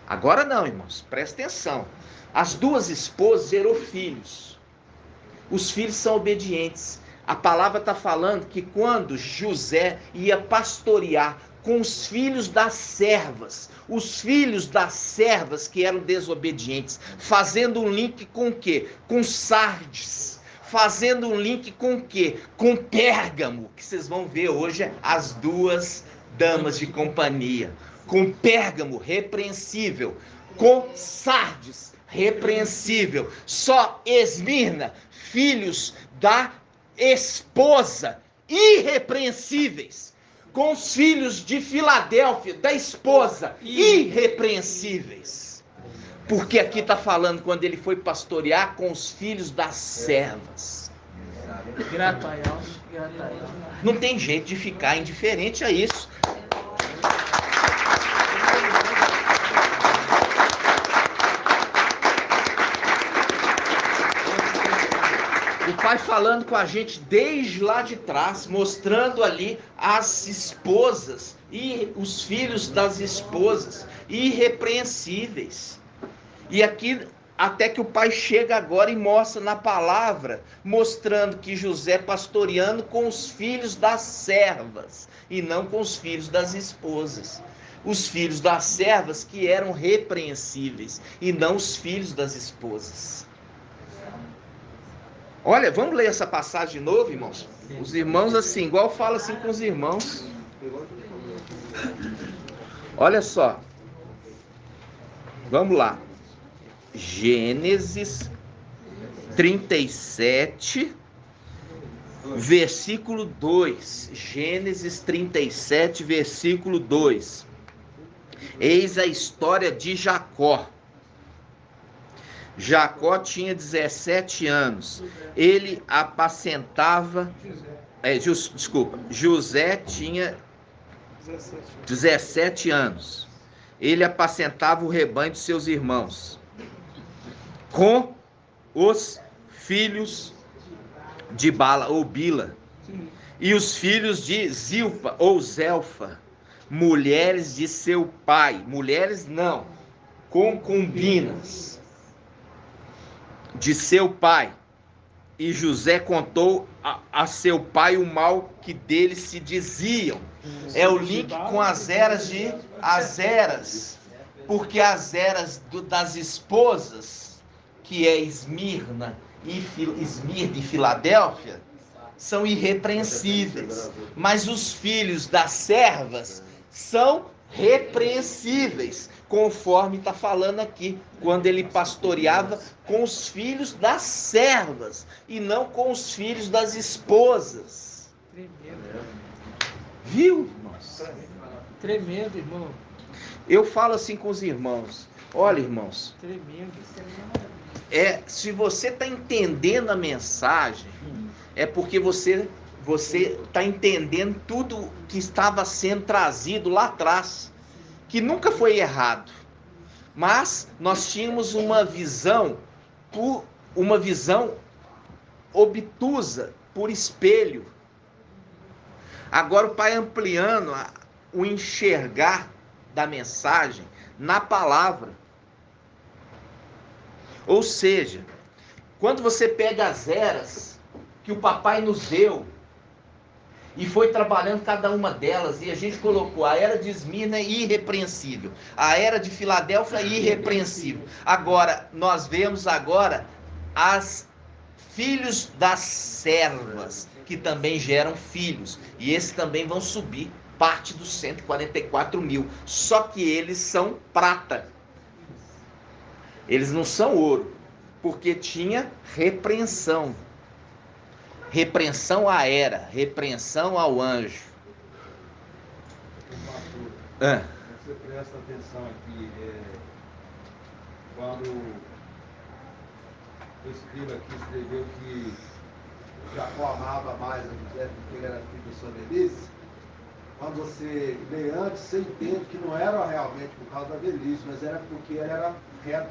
Agora não, irmãos, presta atenção. As 2 esposas gerou filhos. Os filhos são obedientes. A palavra está falando que quando José ia pastorear com os filhos das servas, os filhos das servas que eram desobedientes, fazendo um link com o quê? Com Sardes. Fazendo um link com o quê? Com Pérgamo, que vocês vão ver hoje as 2 damas de companhia. Com Pérgamo, repreensível. Com Sardes, repreensível. Só Esmirna, filhos da esposa, irrepreensíveis. Com os filhos de Filadélfia, da esposa, irrepreensíveis. Porque aqui está falando quando ele foi pastorear com os filhos das servas. Não tem jeito de ficar indiferente a isso. O Pai falando com a gente desde lá de trás, mostrando ali as esposas e os filhos das esposas, irrepreensíveis. E aqui, até que o Pai chega agora e mostra na palavra, mostrando que José pastoreando com os filhos das servas, e não com os filhos das esposas. Os filhos das servas que eram repreensíveis, e não os filhos das esposas. Olha, vamos ler essa passagem de novo, irmãos? Os irmãos, assim, igual fala assim com os irmãos. Olha só. Vamos lá. Gênesis 37, versículo 2. Gênesis 37, versículo 2. Eis a história de Jacó. Jacó tinha 17 anos. Ele apacentava... José tinha 17 anos. Ele apacentava o rebanho de seus irmãos com os filhos de Bala ou Bila e os filhos de Zilpa ou Zelfa, mulheres de seu pai. Mulheres não, concubinas de seu pai. E José contou a seu pai o mal que deles se diziam. É o link com as eras de Azeras, porque as eras das esposas, que é Esmirna e Filadélfia, são irrepreensíveis, mas os filhos das servas são repreensíveis, conforme está falando aqui, quando ele pastoreava com os filhos das servas e não com os filhos das esposas. Viu, irmãos? Tremendo, irmão. Eu falo assim com os irmãos. Olha, irmãos. Tremendo. Se você está entendendo a mensagem, é porque você está entendendo tudo que estava sendo trazido lá atrás, que nunca foi errado. Mas nós tínhamos uma visão obtusa, por espelho. Agora o Pai ampliando o enxergar da mensagem na palavra. Ou seja, quando você pega as eras que o papai nos deu e foi trabalhando cada uma delas, e a gente colocou a era de Esmirna irrepreensível, a era de Filadélfia irrepreensível. Agora, nós vemos agora as filhos das servas, que também geram filhos, e esses também vão subir parte dos 144 mil, só que eles são prata, eles não são ouro, porque tinha repreensão à era, repreensão ao anjo. Você presta atenção aqui, quando o escriba aqui escreveu que Jacó amava mais a José porque ele era filho da sua velhice, quando você lê antes, você entende que não era realmente por causa da velhice, mas era porque ele era reto,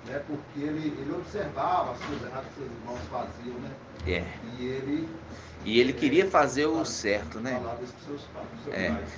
né? Porque ele observava as coisas erradas que seus irmãos faziam, né? E ele queria fazer o certo, né?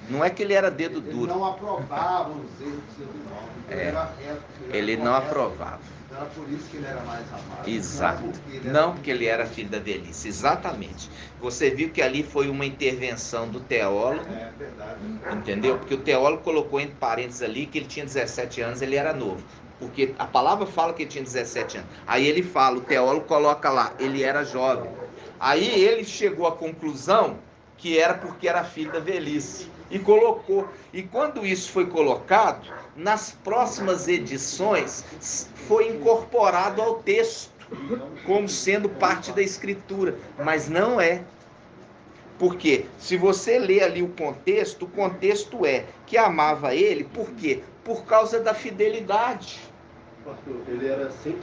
Não é que ele era dedo duro. Ele não aprovava os erros dos seus irmãos. Ele era reto. Ele não aprovava. Então era por isso que ele era mais amado. Exato. Não porque ele era filho da velhice. Exatamente. Você viu que ali foi uma intervenção do teólogo. É verdade. Entendeu? Porque o teólogo colocou entre parênteses ali que ele tinha 17 anos, ele era novo. Porque a palavra fala que ele tinha 17 anos. Aí ele fala, o teólogo coloca lá, ele era jovem. Aí ele chegou à conclusão que era porque era filho da velhice. E colocou. E quando isso foi colocado, nas próximas edições, foi incorporado ao texto, como sendo parte da escritura. Mas não é. Porque se você lê ali o contexto é que amava ele, por quê? Por causa da fidelidade. Pastor, ele era 100%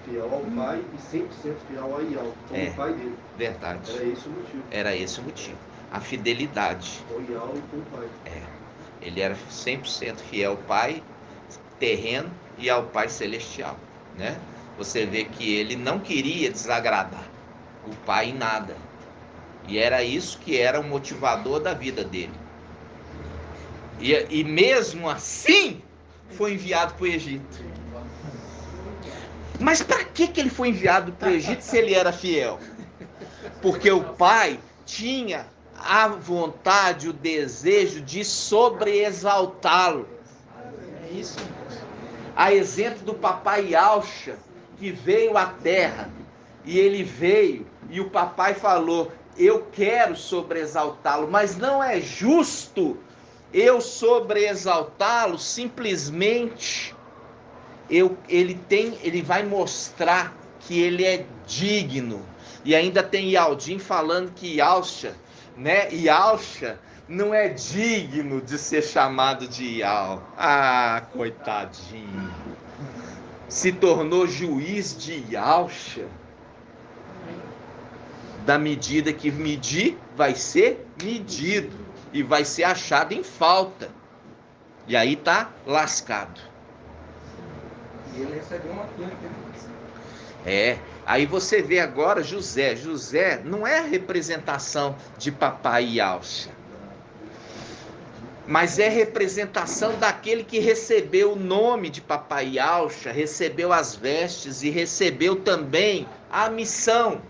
fiel ao pai e 100% fiel a Ial, como o pai dele. Verdade. Era esse o motivo. Era esse o motivo. A fidelidade. Com Ial e com o pai. Ele era 100% fiel ao pai terreno e ao pai celestial, né? Você vê que ele não queria desagradar o pai em nada. E era isso que era o motivador da vida dele. E mesmo assim, foi enviado para o Egito. Mas para que ele foi enviado para o Egito se ele era fiel? Porque o pai tinha a vontade, o desejo de sobreexaltá-lo. É isso. A exemplo do papai Alcha, que veio à terra E ele veio e o papai falou: eu quero sobreexaltá-lo, mas não é justo eu sobreexaltá-lo simplesmente. Ele vai mostrar que ele é digno. E ainda tem Yaldim falando que Yalcha, né? Yalcha não é digno de ser chamado de Yal. Ah, coitadinho. Se tornou juiz de Yalcha. Da medida que medir, vai ser medido. E vai ser achado em falta. E aí tá lascado. E ele recebeu uma túnica. Aí você vê agora José. José não é a representação de papai Yalcha, mas é representação daquele que recebeu o nome de papai Yalcha, recebeu as vestes e recebeu também a missão.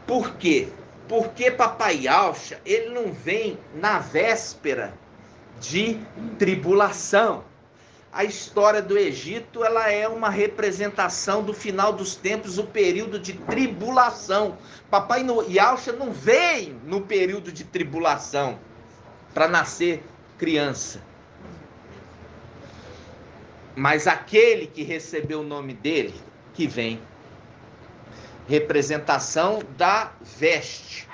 Por quê? Porque papai Yalcha, ele não vem na véspera de tribulação. A história do Egito, ela é uma representação do final dos tempos, o período de tribulação. Papai Yalcha não veio no período de tribulação para nascer criança. Mas aquele que recebeu o nome dele, que vem. Representação da veste.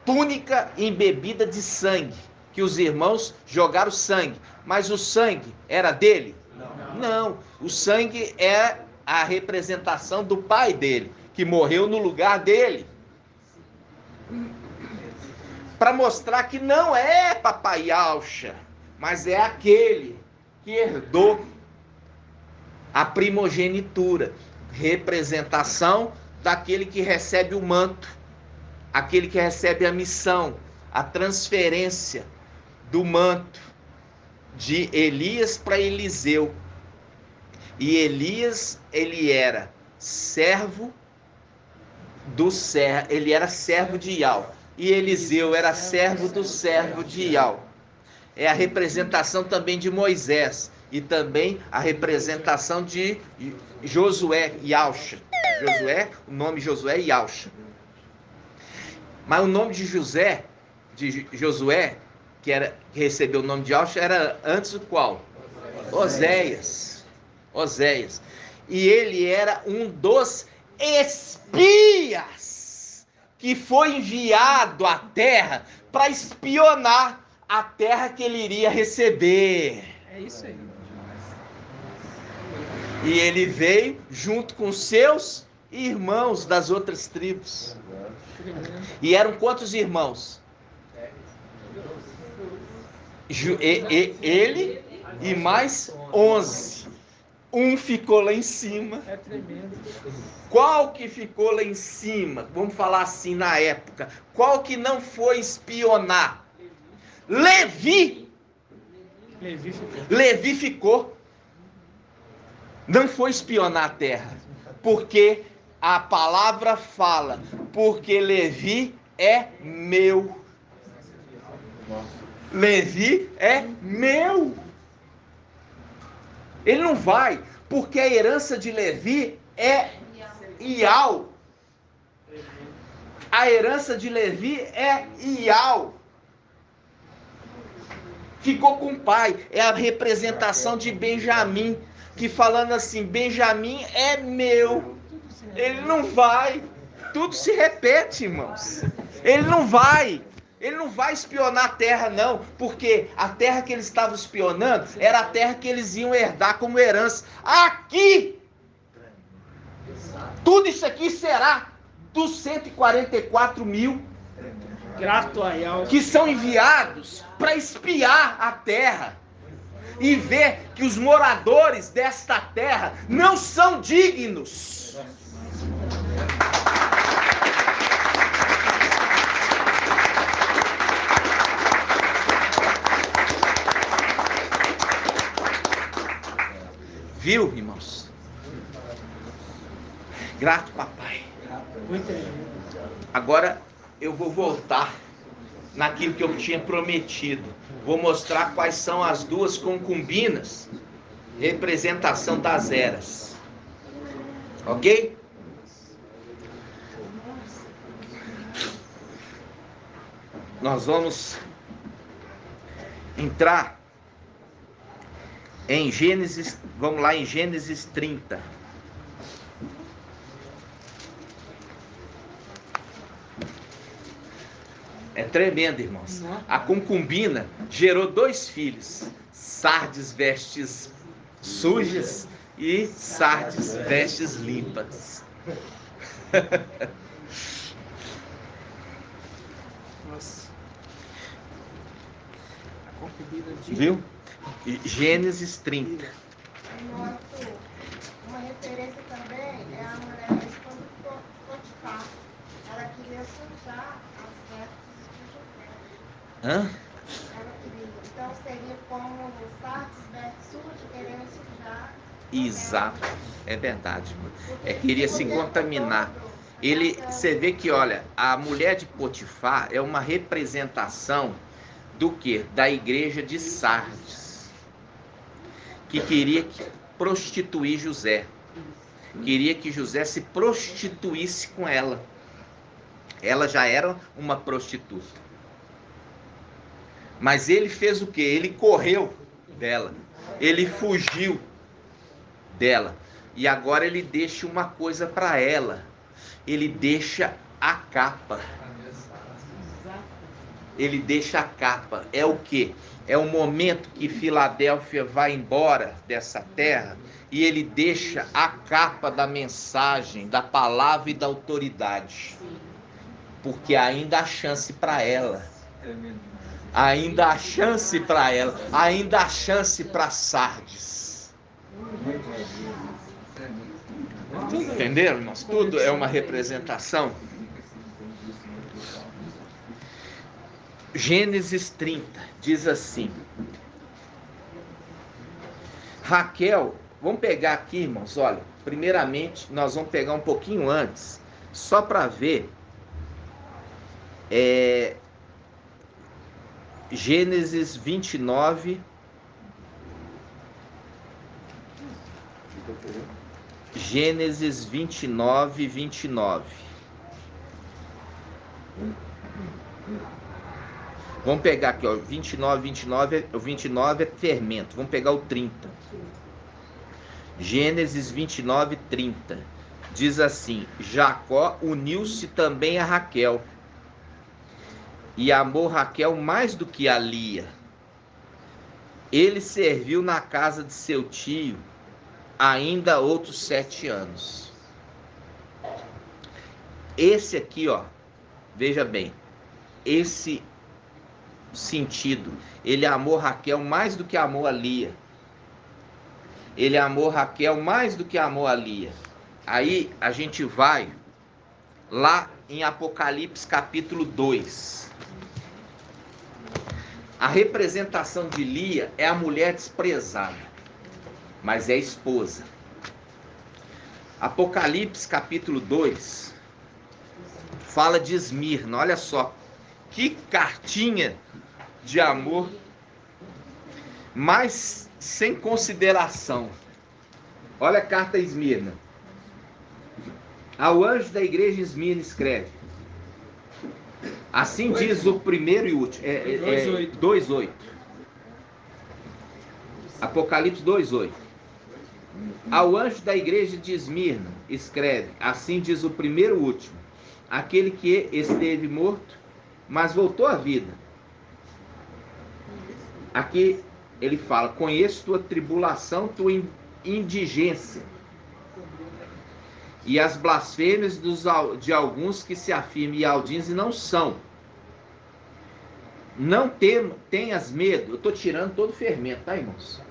Túnica embebida de sangue. Que os irmãos jogaram sangue. Mas o sangue era dele? Não. O sangue é a representação do pai dele, que morreu no lugar dele. Para mostrar que não é papai Yalcha, mas é aquele que herdou a primogenitura. Representação daquele que recebe o manto, aquele que recebe a missão, a transferência do manto de Elias para Eliseu. E Elias, ele era servo do servo, ele era servo de Ial. E Eliseu era servo do servo de Ial. É a representação também de Moisés e também a representação de Josué e Yalcha. Josué, o nome Josué e Yalcha. Mas o nome de Josué, que recebeu o nome de Yalcha, era antes do qual? Oséias. E ele era um dos espias que foi enviado à terra para espionar a terra que ele iria receber. É isso aí. E ele veio junto com seus irmãos das outras tribos. E eram quantos irmãos? Ele e mais 11. Um ficou lá em cima. É tremendo. Qual que ficou lá em cima? Vamos falar assim na época. Qual que não foi espionar? Levi ficou. Não foi espionar a terra. Porque a palavra fala, porque Levi é meu. Levi é meu. Ele não vai, porque a herança de Levi é Ial. A herança de Levi é Ial. Ficou com o pai. É a representação de Benjamim, que falando assim, Benjamim é meu. Ele não vai. Tudo se repete, irmãos. Ele não vai espionar a terra, não, porque a terra que eles estavam espionando era a terra que eles iam herdar como herança. Aqui, tudo isso aqui será dos 144 mil que são enviados para espiar a terra e ver que os moradores desta terra não são dignos. Viu, irmãos? Grato, papai. Agora eu vou voltar naquilo que eu tinha prometido. Vou mostrar quais são as duas concubinas, representação das eras. Ok? Nós vamos entrar em Gênesis, vamos lá em Gênesis 30. É tremendo, irmãos. A concubina gerou 2 filhos, Sardes vestes sujas e Sardes vestes limpas. Nossa. A concubina de... Viu? Gênesis 30. Uma referência também é a mulher quando Potifar. Ela queria sujar as vestes de José. Hã? Ela queria. Então seria como o Sardes veste sujo querendo sujar. Exato. É verdade. É queria se contaminar. Você vê que, olha, a mulher de Potifar é uma representação do quê? Da igreja de Sardes, que queria prostituir José. Queria que José se prostituísse com ela. Ela já era uma prostituta. Mas ele fez o quê? Ele correu dela. Ele fugiu dela. E agora ele deixa uma coisa para ela. Ele deixa a capa. Ele deixa a capa. É o quê? É o momento que Filadélfia vai embora dessa terra e ele deixa a capa da mensagem, da palavra e da autoridade. Porque ainda há chance para ela. Ainda há chance para ela. Ainda há chance para Sardes. Entenderam, irmãos? Tudo é uma representação. Gênesis 30 diz assim: Raquel, vamos pegar aqui, irmãos, olha, primeiramente nós vamos pegar um pouquinho antes, só para ver Gênesis 29, Gênesis 29, 29. Vamos pegar aqui, ó, 29 é fermento. Vamos pegar o 30. Gênesis 29, 30. Diz assim: Jacó uniu-se também a Raquel, e amou Raquel mais do que a Lia. Ele serviu na casa de seu tio ainda outros 7 anos. Esse aqui, ó, veja bem, esse sentido, ele amou Raquel mais do que amou a Lia. Ele amou Raquel mais do que amou a Lia. Aí a gente vai lá em Apocalipse capítulo 2. A representação de Lia é a mulher desprezada, mas é esposa. Apocalipse capítulo 2 fala de Esmirna. Olha só, que cartinha de amor, mas sem consideração. Olha a carta a Esmirna. Ao anjo da igreja de Esmirna escreve: assim diz o primeiro e último. 2:8. Apocalipse 2:8. Ao anjo da igreja de Esmirna escreve: assim diz o primeiro e último, aquele que esteve morto, mas voltou à vida. Aqui ele fala: conheço tua tribulação, tua indigência e as blasfêmias de alguns que se afirmam e aldins e não são. Não tenhas medo. Eu estou tirando todo o fermento, tá, irmãos?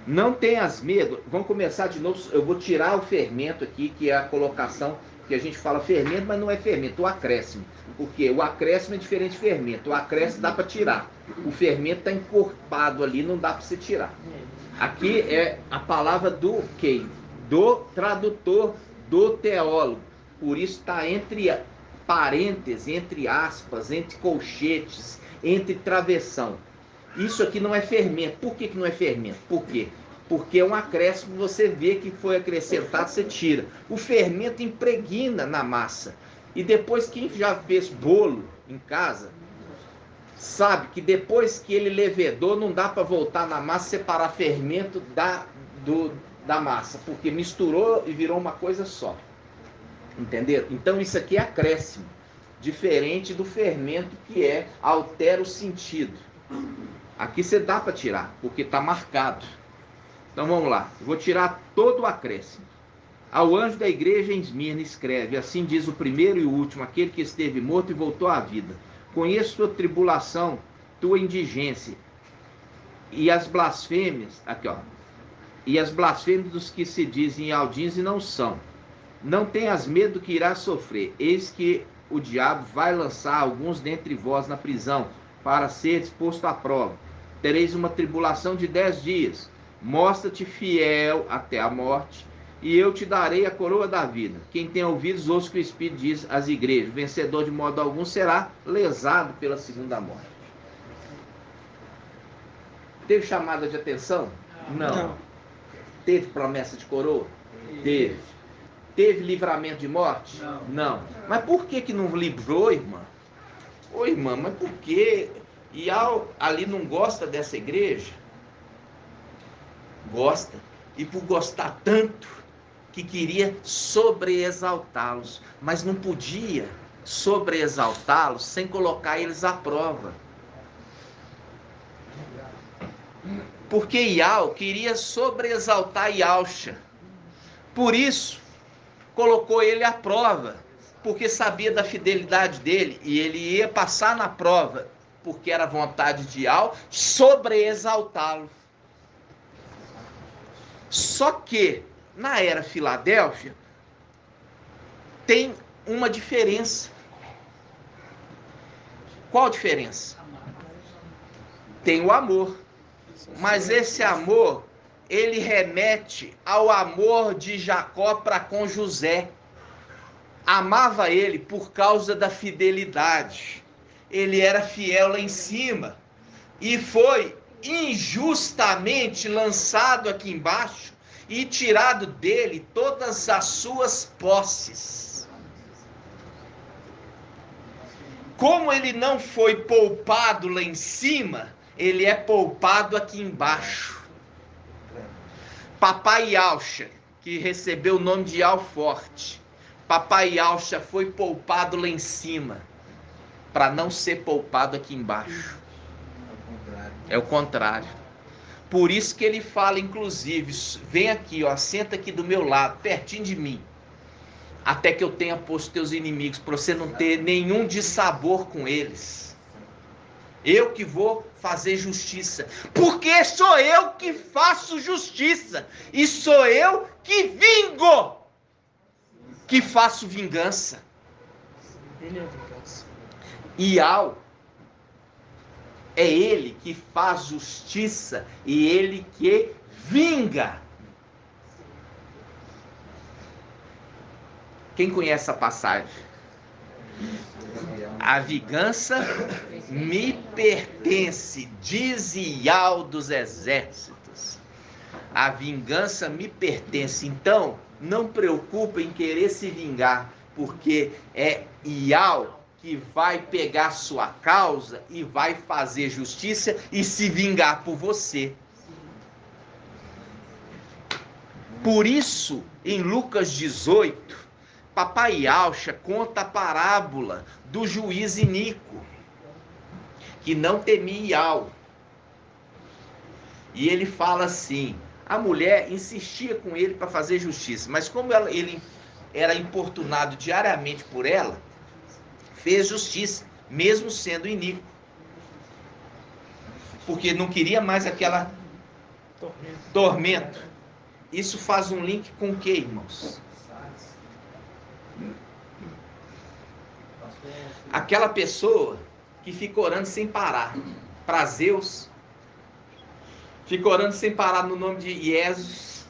Não tenhas medo. Vamos começar de novo. Eu vou tirar o fermento aqui, que é a colocação que a gente fala fermento, mas não é fermento, o acréscimo. Porque o acréscimo é diferente de fermento. O acréscimo dá para tirar. O fermento está encorpado ali, não dá para você tirar. Aqui é a palavra do quem? Do tradutor, do teólogo. Por isso está entre parênteses, entre aspas, entre colchetes, entre travessão. Isso aqui não é fermento. Por que não é fermento? Por quê? Porque é um acréscimo, você vê que foi acrescentado, você tira. O fermento impregna na massa. E depois, quem já fez bolo em casa, sabe que depois que ele levedou, não dá para voltar na massa, separar fermento da massa, porque misturou e virou uma coisa só. Entenderam? Então isso aqui é acréscimo, diferente do fermento que altera o sentido. Aqui você dá para tirar, porque está marcado. Então vamos lá, eu vou tirar todo o acréscimo. Ao anjo da igreja em Esmirna escreve: assim diz o primeiro e o último, aquele que esteve morto e voltou à vida. Conheço tua tribulação, tua indigência e as blasfêmias, aqui ó, e as blasfêmias dos que se dizem aldins e não são. Não tenhas medo que irás sofrer, eis que o diabo vai lançar alguns dentre vós na prisão, para ser exposto à prova. Tereis uma tribulação de 10 dias. Mostra-te fiel até a morte, e eu te darei a coroa da vida. Quem tem ouvidos, ouça o que o Espírito diz às igrejas. O vencedor de modo algum será lesado pela segunda morte. Teve chamada de atenção? Não. Teve promessa de coroa? Teve. Teve livramento de morte? Não. Mas por que não livrou, irmã? Ô irmã, mas por quê? E ali não gosta dessa igreja? Gosta. E por gostar tanto, que queria sobreexaltá-los, mas não podia sobreexaltá-los sem colocar eles à prova. Porque Ial queria sobreexaltar Ialcha. Por isso, colocou ele à prova, porque sabia da fidelidade dele, e ele ia passar na prova, porque era vontade de Ial sobreexaltá-lo. Só que, na era Filadélfia, tem uma diferença. Qual a diferença? Tem o amor. Mas esse amor, ele remete ao amor de Jacó para com José. Amava ele por causa da fidelidade. Ele era fiel lá em cima. E foi injustamente lançado aqui embaixo e tirado dele todas as suas posses. Como ele não foi poupado lá em cima, ele é poupado aqui embaixo. Papai Ialcha, que recebeu o nome de Alforte, Papai Ialcha foi poupado lá em cima, para não ser poupado aqui embaixo. É o contrário. Por isso que ele fala, inclusive, vem aqui, ó, senta aqui do meu lado, pertinho de mim, até que eu tenha posto teus inimigos, para você não ter nenhum dissabor com eles. Eu que vou fazer justiça, porque sou eu que faço justiça, e sou eu que vingo, que faço vingança. Ele é a vingança. Ial é ele que faz justiça e ele que vinga. Quem conhece a passagem? A vingança me pertence, diz Ial dos exércitos. A vingança me pertence. Então, não preocupe em querer se vingar, porque é Ial que vai pegar sua causa e vai fazer justiça e se vingar por você. Por isso, em Lucas 18, Papai Ialcha conta a parábola do juiz iníquo, que não temia Ial. E ele fala assim, a mulher insistia com ele para fazer justiça, mas como ele era importunado diariamente por ela, fez justiça, mesmo sendo iníquo. Porque não queria mais aquela tormento. Isso faz um link com o que, irmãos? Aquela pessoa que fica orando sem parar para Zeus, fica orando sem parar no nome de Jesus,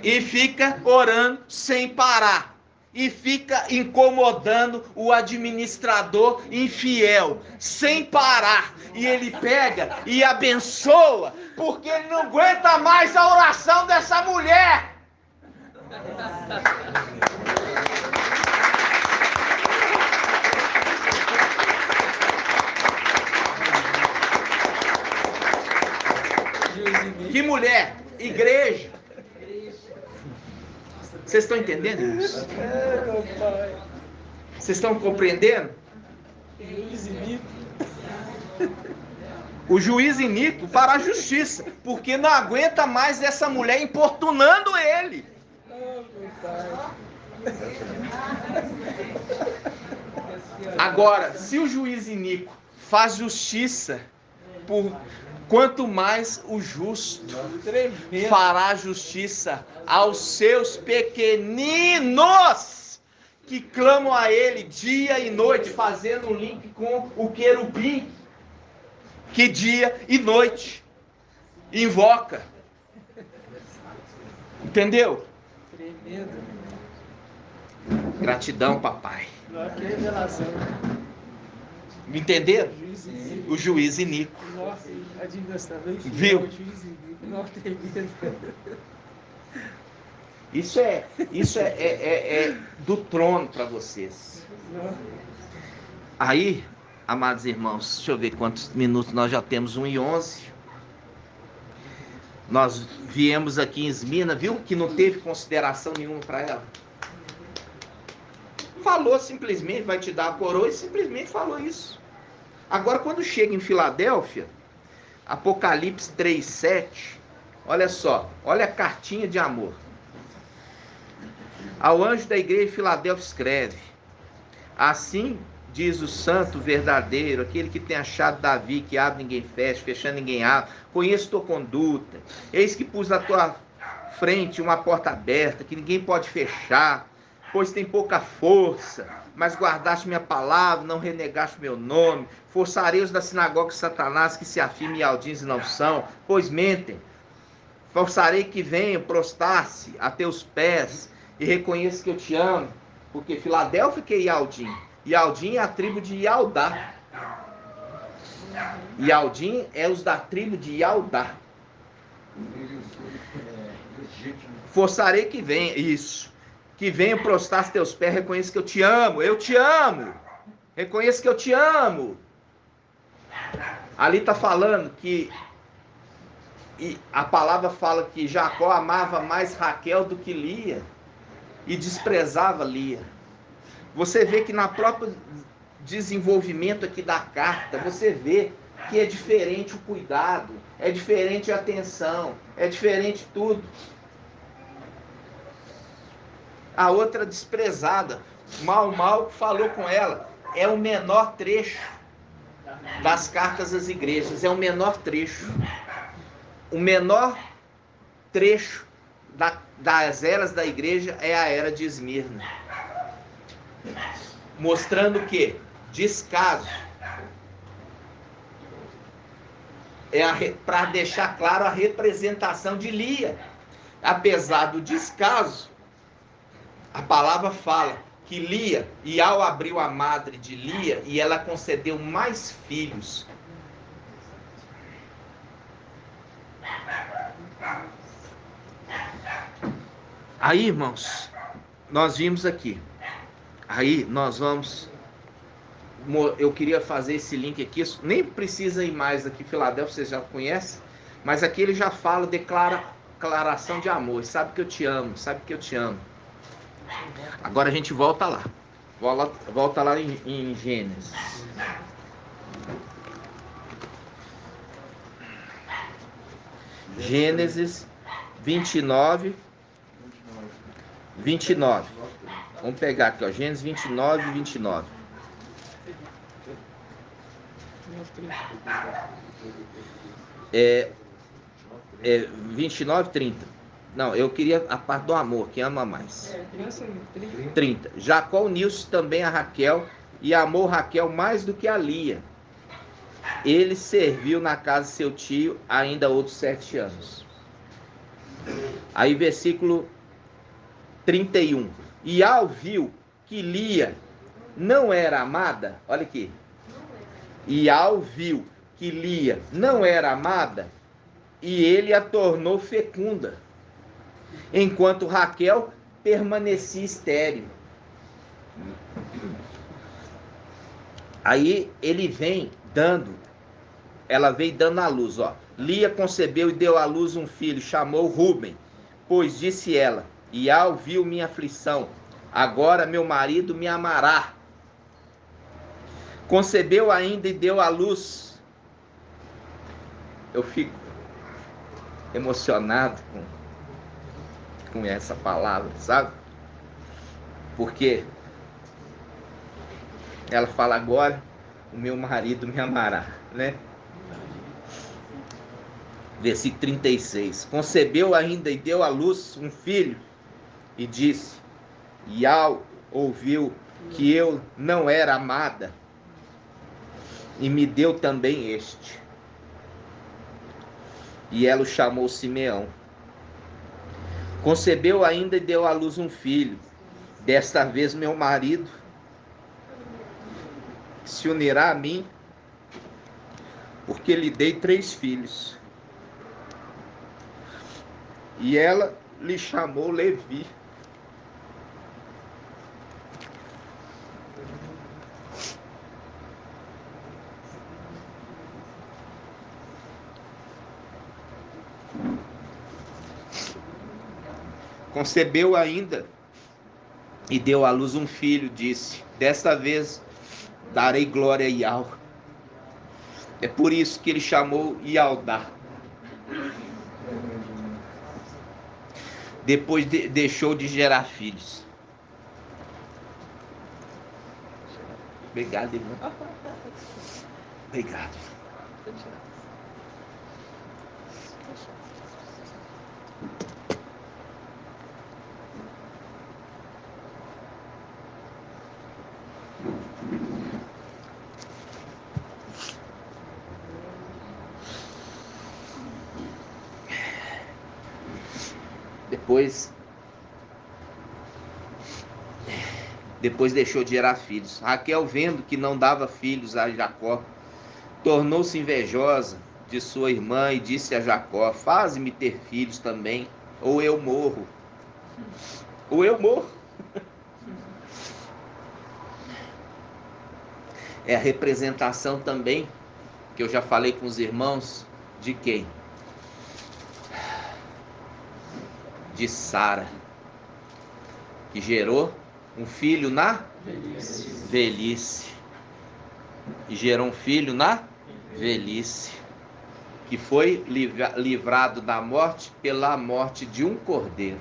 e fica orando sem parar e fica incomodando o administrador infiel, sem parar. E ele pega e abençoa, porque ele não aguenta mais a oração dessa mulher. Que mulher? Igreja. Vocês estão entendendo isso? Vocês estão compreendendo? O juiz iníquo fará justiça, porque não aguenta mais essa mulher importunando ele. Agora, se o juiz iníquo faz justiça, quanto mais o justo fará justiça aos seus pequeninos, que clamam a ele dia e noite, fazendo um link com o querubim, que dia e noite invoca. Entendeu? Tremendo. Gratidão, papai. Que revelação. Me entenderam? O juiz iníquo. Nossa, a administração infiel, viu? O juiz iníquo. Nossa, tremendo. Isso é do trono para vocês. Aí, amados irmãos, deixa eu ver quantos minutos nós já temos, 1:11. Nós viemos aqui em Esmina, viu que não teve consideração nenhuma para ela. Falou simplesmente, vai te dar a coroa, e simplesmente falou isso. Agora, quando chega em Filadélfia, Apocalipse 3:7, olha só, olha a cartinha de amor. Ao anjo da igreja de Filadélfia escreve: assim diz o santo verdadeiro, aquele que tem achado Davi, que abre ninguém fecha, fechando ninguém abre. Conheço tua conduta. Eis que pus na tua frente uma porta aberta, que ninguém pode fechar, pois tem pouca força. Mas guardaste minha palavra, não renegaste meu nome. Forçarei os da sinagoga de Satanás, que se afirmem e aldins e não são, pois mentem. Forçarei que venham prostrar-se a teus pés e reconheça que eu te amo, porque Filadélfia que é Ialdim. Ialdim é a tribo de Ialdá. Ialdim é os da tribo de Ialdá. Forçarei que venha, isso. Que venham prostrar se teus pés, reconheça que eu te amo. Eu te amo. Reconheça que eu te amo. Ali está falando que e a palavra fala que Jacó amava mais Raquel do que Lia e desprezava Lia. Você vê que na própria desenvolvimento aqui da carta, você vê que é diferente o cuidado, é diferente a atenção, é diferente tudo. A outra desprezada, mal falou com ela, é o menor trecho das cartas às igrejas, é o menor trecho. O menor trecho das eras da igreja é a era de Esmirna. Mostrando o quê? Descaso. Para deixar claro a representação de Lia. Apesar do descaso, a palavra fala que Lia, Ial abriu a madre de Lia e ela concedeu mais filhos. Aí, irmãos, nós vimos aqui. Aí nós vamos... Eu queria fazer esse link aqui. Nem precisa ir mais aqui, Filadélfia, vocês já conhecem. Mas aqui ele já fala, declaração de amor. Sabe que eu te amo, sabe que eu te amo. Agora a gente volta lá. Volta lá em Gênesis. Gênesis 29. Vamos pegar aqui, ó. Gênesis 29 e 29. É 29 e 30. Não, eu queria a parte do amor, que ama mais. 30. Jacó uniu-se também a Raquel e amou Raquel mais do que a Lia. Ele serviu na casa de seu tio ainda outros 7 anos. Aí versículo 31. Ial viu que Lia não era amada, olha aqui. Ial viu que Lia não era amada e ele a tornou fecunda, enquanto Raquel permanecia estéril. Aí ela veio dando à luz, ó. Lia concebeu e deu à luz um filho, chamou Ruben, pois disse ela: Ial viu minha aflição, agora meu marido me amará. Concebeu ainda e deu à luz. Eu fico emocionado com essa palavra, sabe? Porque ela fala: agora o meu marido me amará, né? Versículo 36. Concebeu ainda e deu à luz um filho e disse: Ial ouviu que eu não era amada e me deu também este. E ela o chamou Simeão. Concebeu ainda e deu à luz um filho. Desta vez meu marido se unirá a mim, porque lhe dei 3 filhos. E ela lhe chamou Levi. Concebeu ainda e deu à luz um filho, disse: desta vez darei glória a Ial. É por isso que ele chamou Ialdá. Depois deixou de gerar filhos. Obrigado, irmão. Obrigado. Depois deixou de gerar filhos. Raquel, vendo que não dava filhos a Jacó, tornou-se invejosa de sua irmã e disse a Jacó: faze-me ter filhos também, ou eu morro. Ou eu morro. É a representação também, que eu já falei com os irmãos, de quem? De Sara, que gerou um filho na velhice. E gerou um filho na velhice, que foi livrado da morte pela morte de um cordeiro.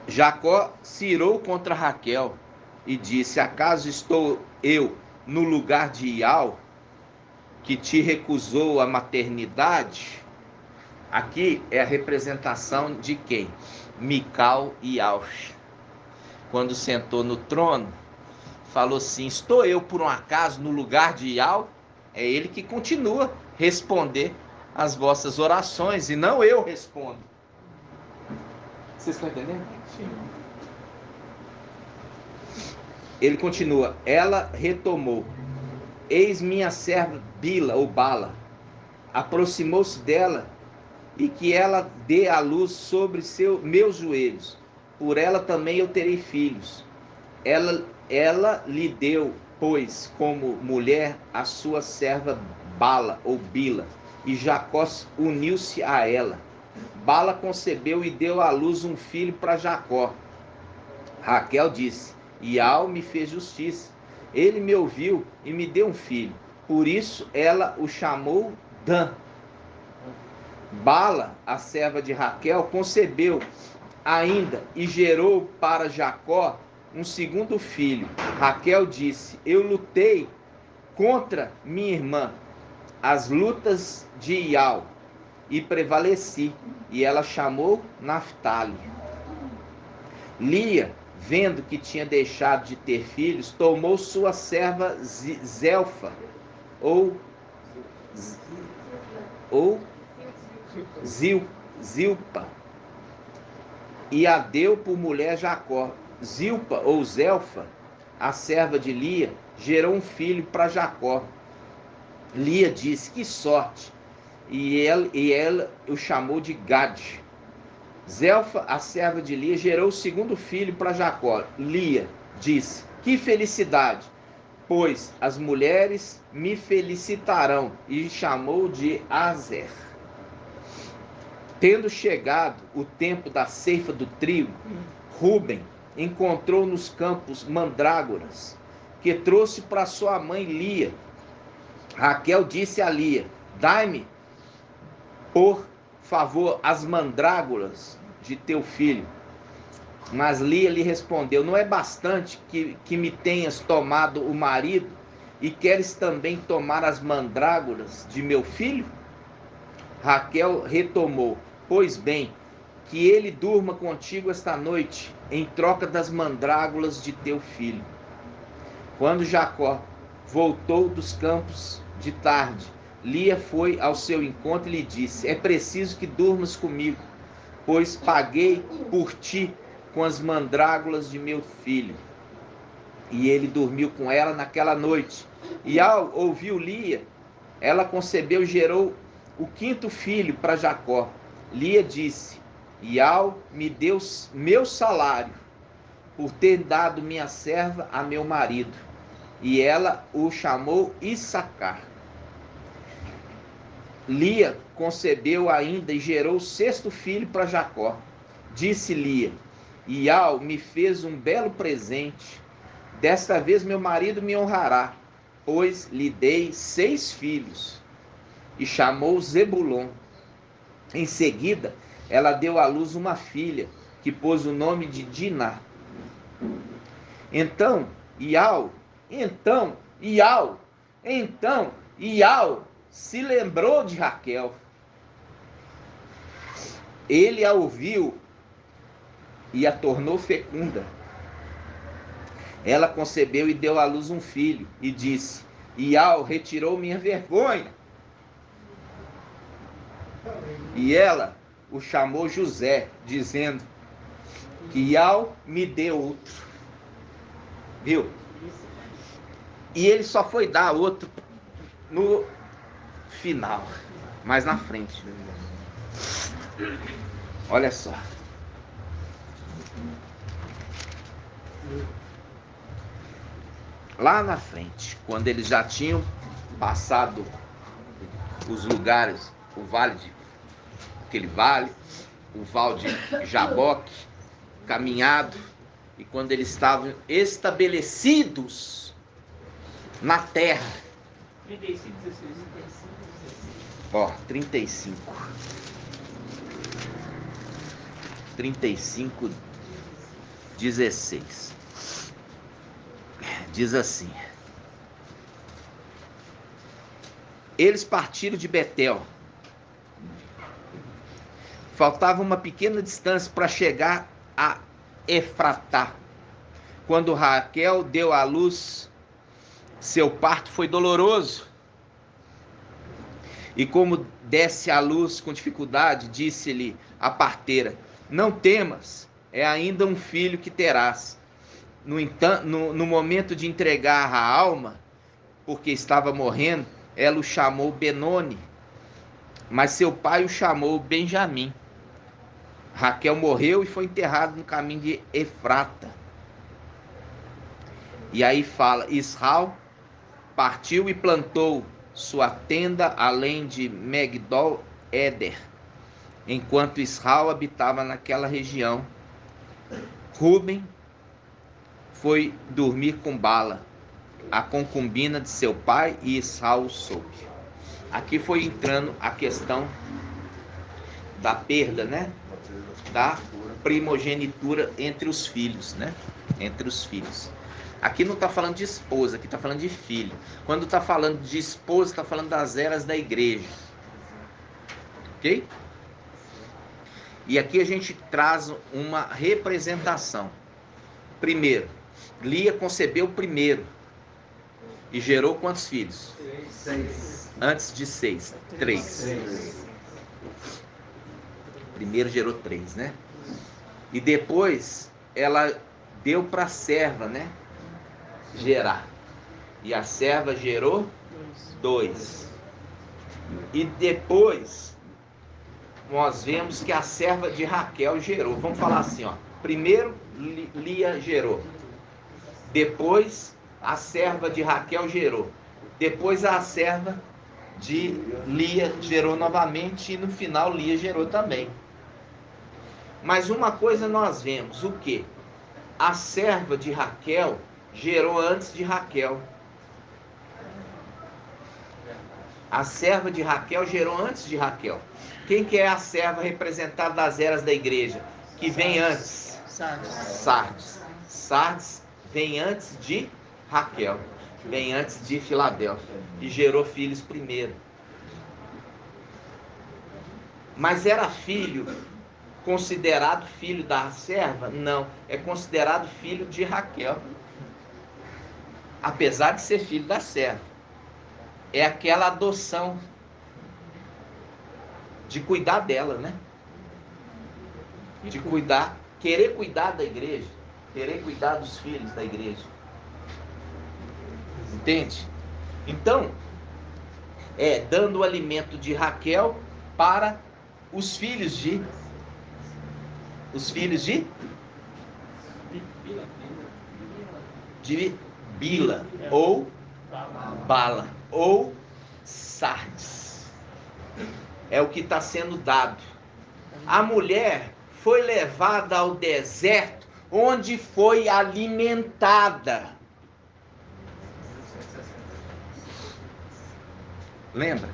Jacó se irou contra Raquel e disse: acaso estou eu no lugar de Ial, que te recusou a maternidade? Aqui é a representação de quem? Mical e Ial. Quando sentou no trono, falou assim: estou eu por um acaso no lugar de Ial? É ele que continua a responder as vossas orações e não eu respondo. Vocês estão entendendo? Sim. Ele continua: ela retomou: eis minha serva Bila ou Bala, aproximou-se dela e que ela dê a luz sobre meus joelhos. Por ela também eu terei filhos. Ela lhe deu, pois, como mulher a sua serva Bala ou Bila, e Jacó uniu-se a ela. Bala concebeu e deu à luz um filho para Jacó. Raquel disse: Ial me fez justiça. Ele me ouviu e me deu um filho. Por isso ela o chamou Dan. Bala, a serva de Raquel, concebeu ainda e gerou para Jacó um segundo filho. Raquel disse: eu lutei contra minha irmã, as lutas de Ial, e prevaleci. E ela chamou Naftali. Lia, vendo que tinha deixado de ter filhos, tomou sua serva Zelfa, ou Zilpa e a deu por mulher Jacó. Zilpa ou Zelfa, a serva de Lia, gerou um filho para Jacó. Lia disse: que sorte! E ela o chamou de Gad. Zelfa, a serva de Lia, gerou o segundo filho para Jacó. Lia disse: que felicidade! Pois as mulheres me felicitarão. E chamou de Azer. Tendo chegado o tempo da ceifa do trigo, Rúben encontrou nos campos mandrágoras, que trouxe para sua mãe Lia. Raquel disse a Lia: dai-me, por favor, as mandrágoras de teu filho. Mas Lia lhe respondeu: não é bastante que me tenhas tomado o marido, e queres também tomar as mandrágoras de meu filho? Raquel retomou: pois bem, que ele durma contigo esta noite, em troca das mandrágoras de teu filho. Quando Jacó voltou dos campos de tarde, Lia foi ao seu encontro e lhe disse: é preciso que durmas comigo, pois paguei por ti com as mandrágoras de meu filho. E ele dormiu com ela naquela noite. E ao ouvir Lia, ela concebeu e gerou o quinto filho para Jacó. Lia disse: Ial me deu meu salário por ter dado minha serva a meu marido. E ela o chamou Issacar. Lia concebeu ainda e gerou o sexto filho para Jacó. Disse Lia: Ial me fez um belo presente. Desta vez meu marido me honrará, pois lhe dei 6 filhos. E chamou Zebulon. Em seguida, ela deu à luz uma filha, que pôs o nome de Diná. Então Ial se lembrou de Raquel. Ele a ouviu e a tornou fecunda. Ela concebeu e deu à luz um filho, e disse: Ial retirou minha vergonha. E ela o chamou José, dizendo: que Ial me deu outro. Viu? E ele só foi dar outro no final, mais na frente. Olha só. Lá na frente, quando eles já tinham passado os lugares, o vale de aquele vale, o val de Jaboque, caminhado, e quando eles estavam estabelecidos na terra. 35, 16. Ó, 35. 35, 16. Diz assim: eles partiram de Betel. Faltava uma pequena distância para chegar a Efratá. Quando Raquel deu à luz, seu parto foi doloroso. E como desce à luz com dificuldade, disse-lhe a parteira: não temas, é ainda um filho que terás. No entanto, no momento de entregar a alma, porque estava morrendo, ela o chamou Benoni, mas seu pai o chamou Benjamim. Raquel morreu e foi enterrada no caminho de Efrata. E aí fala: Israel partiu e plantou sua tenda além de Megdol Eder, enquanto Israel habitava naquela região. Rúben foi dormir com Bala, a concubina de seu pai, e Israel soube. Aqui foi entrando a questão da perda, né? Da primogenitura entre os filhos, né? Entre os filhos. Aqui não está falando de esposa, aqui está falando de filho. Quando está falando de esposa, está falando das eras da igreja. Ok? E aqui a gente traz uma representação. Primeiro, Lia concebeu primeiro e gerou quantos filhos? 6. Antes de 6, 3. Primeiro gerou 3, né? E depois ela deu para a serva, né? Gerar. E a serva gerou 2. E depois nós vemos que a serva de Raquel gerou. Vamos falar assim, ó. Primeiro Lia gerou. Depois a serva de Raquel gerou. Depois a serva de Lia gerou novamente. E no final Lia gerou também. Mas uma coisa nós vemos, o quê? A serva de Raquel gerou antes de Raquel. A serva de Raquel gerou antes de Raquel. Quem que é a serva representada das eras da igreja? Que vem antes? Sardes. Sardes vem antes de Raquel. Vem antes de Filadélfia. E gerou filhos primeiro. Mas era filho considerado filho da serva? Não. É considerado filho de Raquel. Apesar de ser filho da serva. É aquela adoção de cuidar dela, né? De cuidar, querer cuidar da igreja, querer cuidar dos filhos da igreja. Entende? Então, dando o alimento de Raquel para os filhos de Bila ou Bala ou Sardes. É o que está sendo dado. A mulher foi levada ao deserto, onde foi alimentada. Lembra?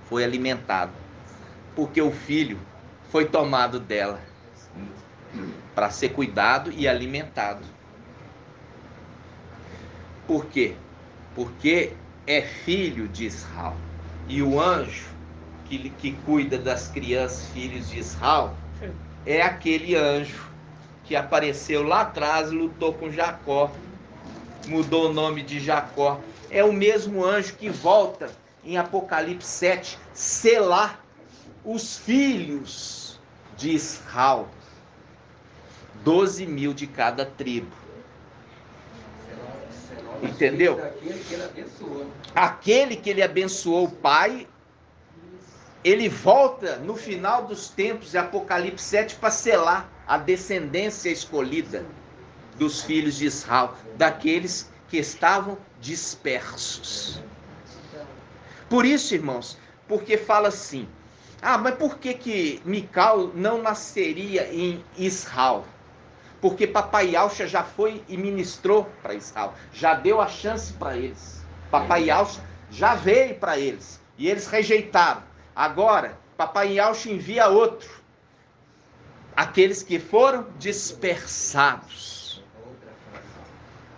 Foi alimentada. Porque o filho foi tomado dela para ser cuidado e alimentado. Por quê? Porque é filho de Israel. E o anjo que cuida das crianças, filhos de Israel, é aquele anjo que apareceu lá atrás, lutou com Jacó, mudou o nome de Jacó. É o mesmo anjo que volta em Apocalipse 7, selar os filhos de Israel. 12.000 de cada tribo. Entendeu? Aquele que ele abençoou o pai, ele volta no final dos tempos de Apocalipse 7 para selar a descendência escolhida dos filhos de Israel, daqueles que estavam dispersos. Por isso, irmãos, porque fala assim, mas por que Mical não nasceria em Israel? Porque Papai Yahshua já foi e ministrou para Israel, já deu a chance para eles. Papai Yahshua já veio para eles e eles rejeitaram. Agora, Papai Yahshua envia outro, aqueles que foram dispersados.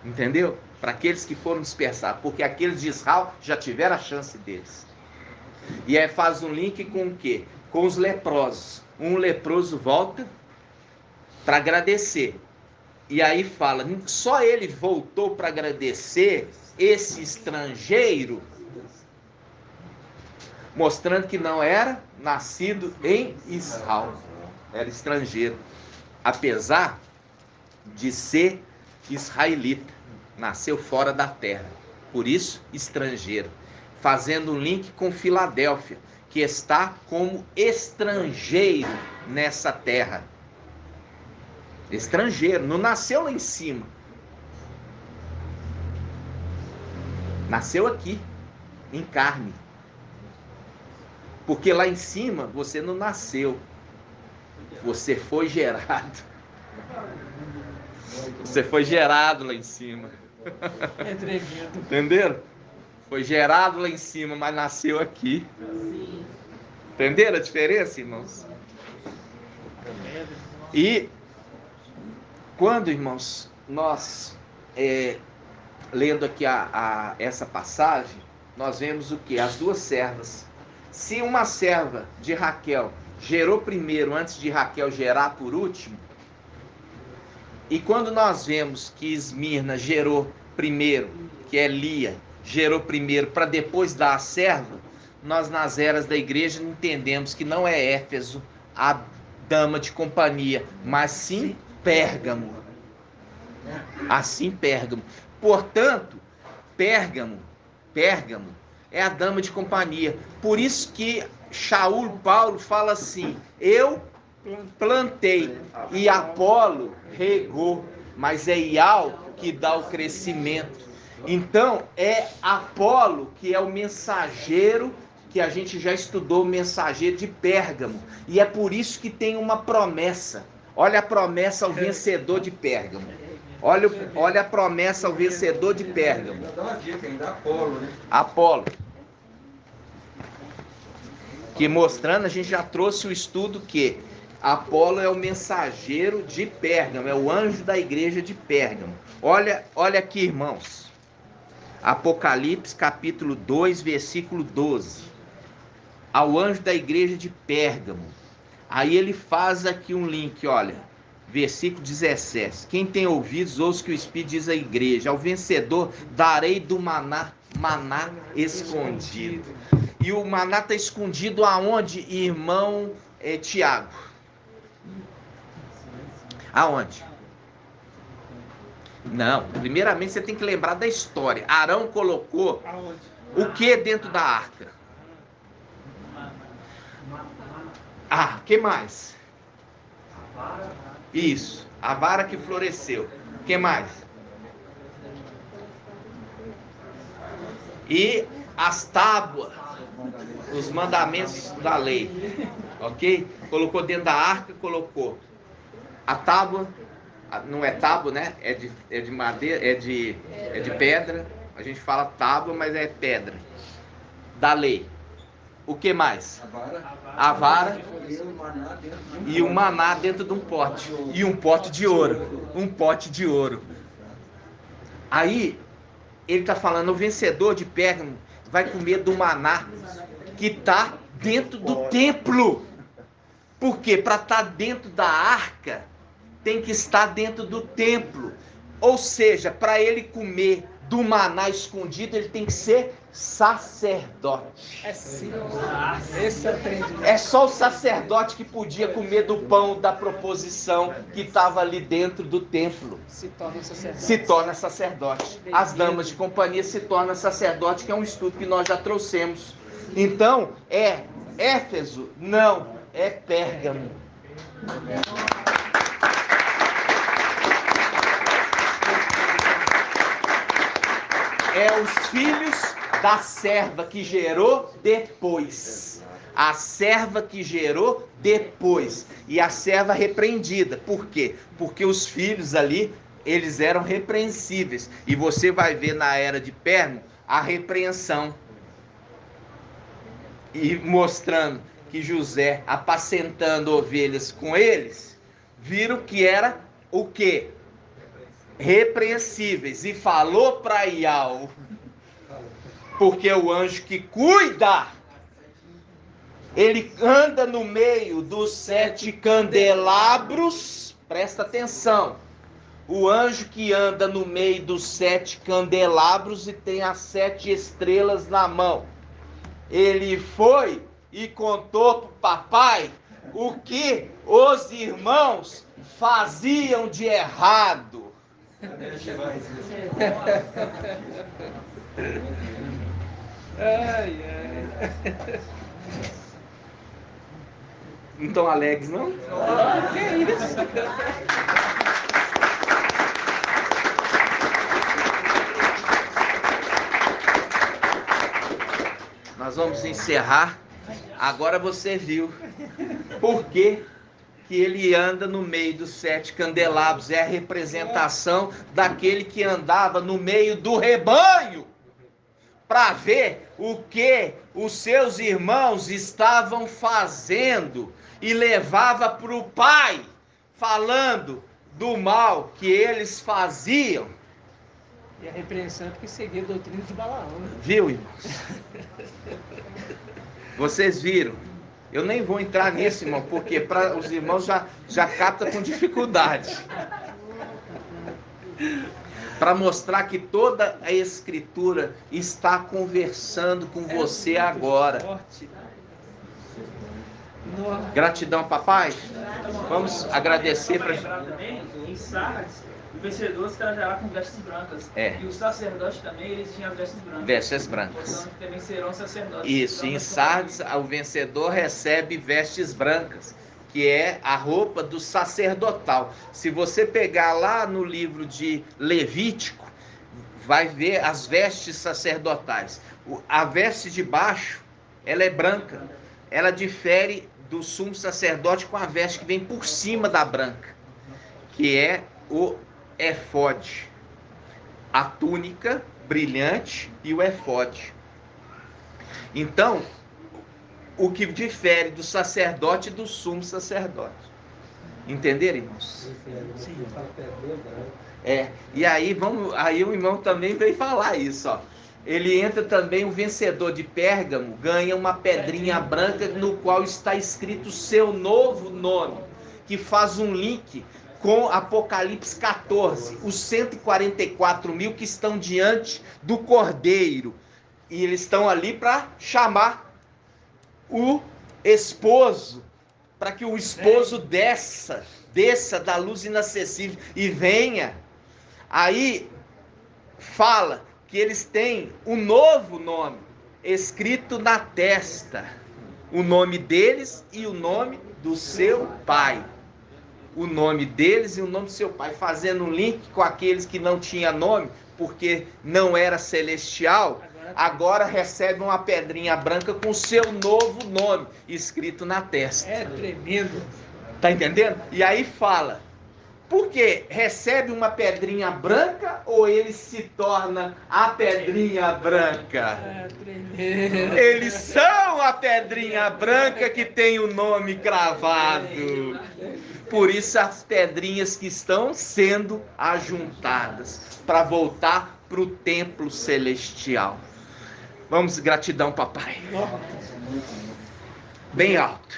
Entendeu? Para aqueles que foram dispersados, porque aqueles de Israel já tiveram a chance deles. E aí faz um link com o quê? Com os leprosos. Um leproso volta para agradecer. E aí fala, só ele voltou para agradecer esse estrangeiro, mostrando que não era nascido em Israel, era estrangeiro, apesar de ser israelita, nasceu fora da terra, por isso estrangeiro, fazendo um link com Filadélfia, que está como estrangeiro nessa terra. Estrangeiro, não nasceu lá em cima. Nasceu aqui, em carne. Porque lá em cima você não nasceu. Você foi gerado. Você foi gerado lá em cima. É tremendo. Entenderam? Foi gerado lá em cima, mas nasceu aqui. Entenderam a diferença, irmãos? E quando, irmãos, nós lendo aqui essa passagem, nós vemos o que? As duas servas. Se uma serva de Raquel gerou primeiro antes de Raquel gerar por último, e quando nós vemos que Esmirna gerou primeiro, que é Lia, gerou primeiro para depois dar a serva, nós nas eras da igreja entendemos que não é Éfeso a dama de companhia, mas sim Pérgamo. Assim Pérgamo. Portanto, Pérgamo é a dama de companhia. Por isso que Shaul Paulo fala assim: eu plantei e Apolo regou, mas é Iau que dá o crescimento. Então, é Apolo que é o mensageiro, que a gente já estudou, o mensageiro de Pérgamo. E é por isso que tem uma promessa. Olha a promessa ao vencedor de Pérgamo. Olha a promessa ao vencedor de Pérgamo. Dá uma dica ainda, Apolo, né? Apolo. Que mostrando, a gente já trouxe o estudo que Apolo é o mensageiro de Pérgamo, é o anjo da igreja de Pérgamo. Olha aqui, irmãos. Apocalipse capítulo 2, versículo 12. Ao anjo da igreja de Pérgamo. Aí ele faz aqui um link, olha. Versículo 17. Quem tem ouvidos, ouça o que o Espírito diz à igreja. Ao vencedor darei do maná escondido. E o maná está escondido aonde, irmão Tiago? Aonde? Não, primeiramente você tem que lembrar da história. Arão colocou o que dentro da arca? Que mais? Isso, a vara que floresceu. O que mais? E as tábuas, os mandamentos da lei. Ok? Colocou dentro da arca, colocou a tábua. Não é tábua, né? É de madeira, é de pedra. A gente fala tábua, mas é pedra. Da lei. O que mais? A vara e o maná dentro de um pote. E um pote de ouro. Um pote de ouro. Aí, ele está falando, o vencedor de Pérgamo vai comer do maná que está dentro do templo. Por quê? Para estar dentro da arca, tem que estar dentro do templo. Ou seja, para ele comer do maná escondido, ele tem que ser sacerdote. É só o sacerdote que podia comer do pão da proposição que estava ali dentro do templo. Se torna sacerdote. As damas de companhia se tornam sacerdote, que é um estudo que nós já trouxemos. Então, é Éfeso? Não, é Pérgamo. É os filhos da serva que gerou depois. A serva que gerou depois. E a serva repreendida. Por quê? Porque os filhos ali, eles eram repreensíveis. E você vai ver na era de Pérgamo a repreensão. E mostrando que José, apacentando ovelhas com eles, viram que era o quê? Repreensíveis, e falou para Iau, porque o anjo que cuida, ele anda no meio dos 7 candelabros. Presta atenção, o anjo que anda no meio dos 7 candelabros e tem as 7 estrelas na mão, ele foi e contou para o papai o que os irmãos faziam de errado. Não estão alegres, não? Que isso? Nós vamos encerrar. Agora você viu por que ele anda no meio dos 7 candelabros. É a representação daquele que andava no meio do rebanho para ver o que os seus irmãos estavam fazendo e levava para o pai, falando do mal que eles faziam. E a repreensão é porque seguia a doutrina de Balaão. Viu, irmãos? Vocês viram? Eu nem vou entrar nisso, irmão, porque para os irmãos já captam com dificuldade. para mostrar que toda a Escritura está conversando com você agora. Gratidão, papai. Vamos agradecer para também. Em Sardes, o vencedor se trajará com vestes brancas. E os sacerdotes também, eles tinham as vestes brancas. Vestes brancas. Portanto, também serão sacerdotes. Isso, em Sardes, o vencedor recebe vestes brancas, que é a roupa do sacerdotal. Se você pegar lá no livro de Levítico, vai ver as vestes sacerdotais. A veste de baixo, ela é branca. Ela difere do sumo sacerdote com a veste que vem por cima da branca, que é o efode. A túnica brilhante e o efode. Então, o que difere do sacerdote e do sumo sacerdote. Entenderam, irmãos? Sim. E aí o irmão também veio falar isso, ó. Ele entra também, o vencedor de Pérgamo ganha uma pedrinha branca no qual está escrito o seu novo nome, que faz um link com Apocalipse 14, os 144 mil que estão diante do Cordeiro, e eles estão ali para chamar o esposo, para que o esposo desça da luz inacessível e venha. Aí fala que eles têm um novo nome escrito na testa, o nome deles e o nome do seu pai. O nome deles e o nome do seu pai, fazendo um link com aqueles que não tinham nome, porque não era celestial, agora recebe uma pedrinha branca com o seu novo nome escrito na testa. É tremendo. Tá entendendo? E aí fala, por quê? Recebe uma pedrinha branca ou ele se torna a pedrinha branca? É tremendo. Eles são a pedrinha branca que tem o nome cravado. Por isso as pedrinhas que estão sendo ajuntadas para voltar para o templo celestial. Vamos, gratidão, papai. Bem alto.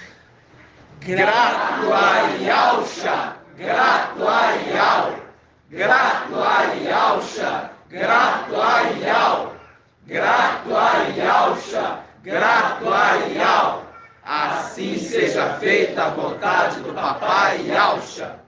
Grato a Yahusha, grato a Yahweh, grato a Yahusha, grato a Yahweh, grato a Yahusha, grato a Yahweh. Assim seja feita a vontade do papai Yahusha.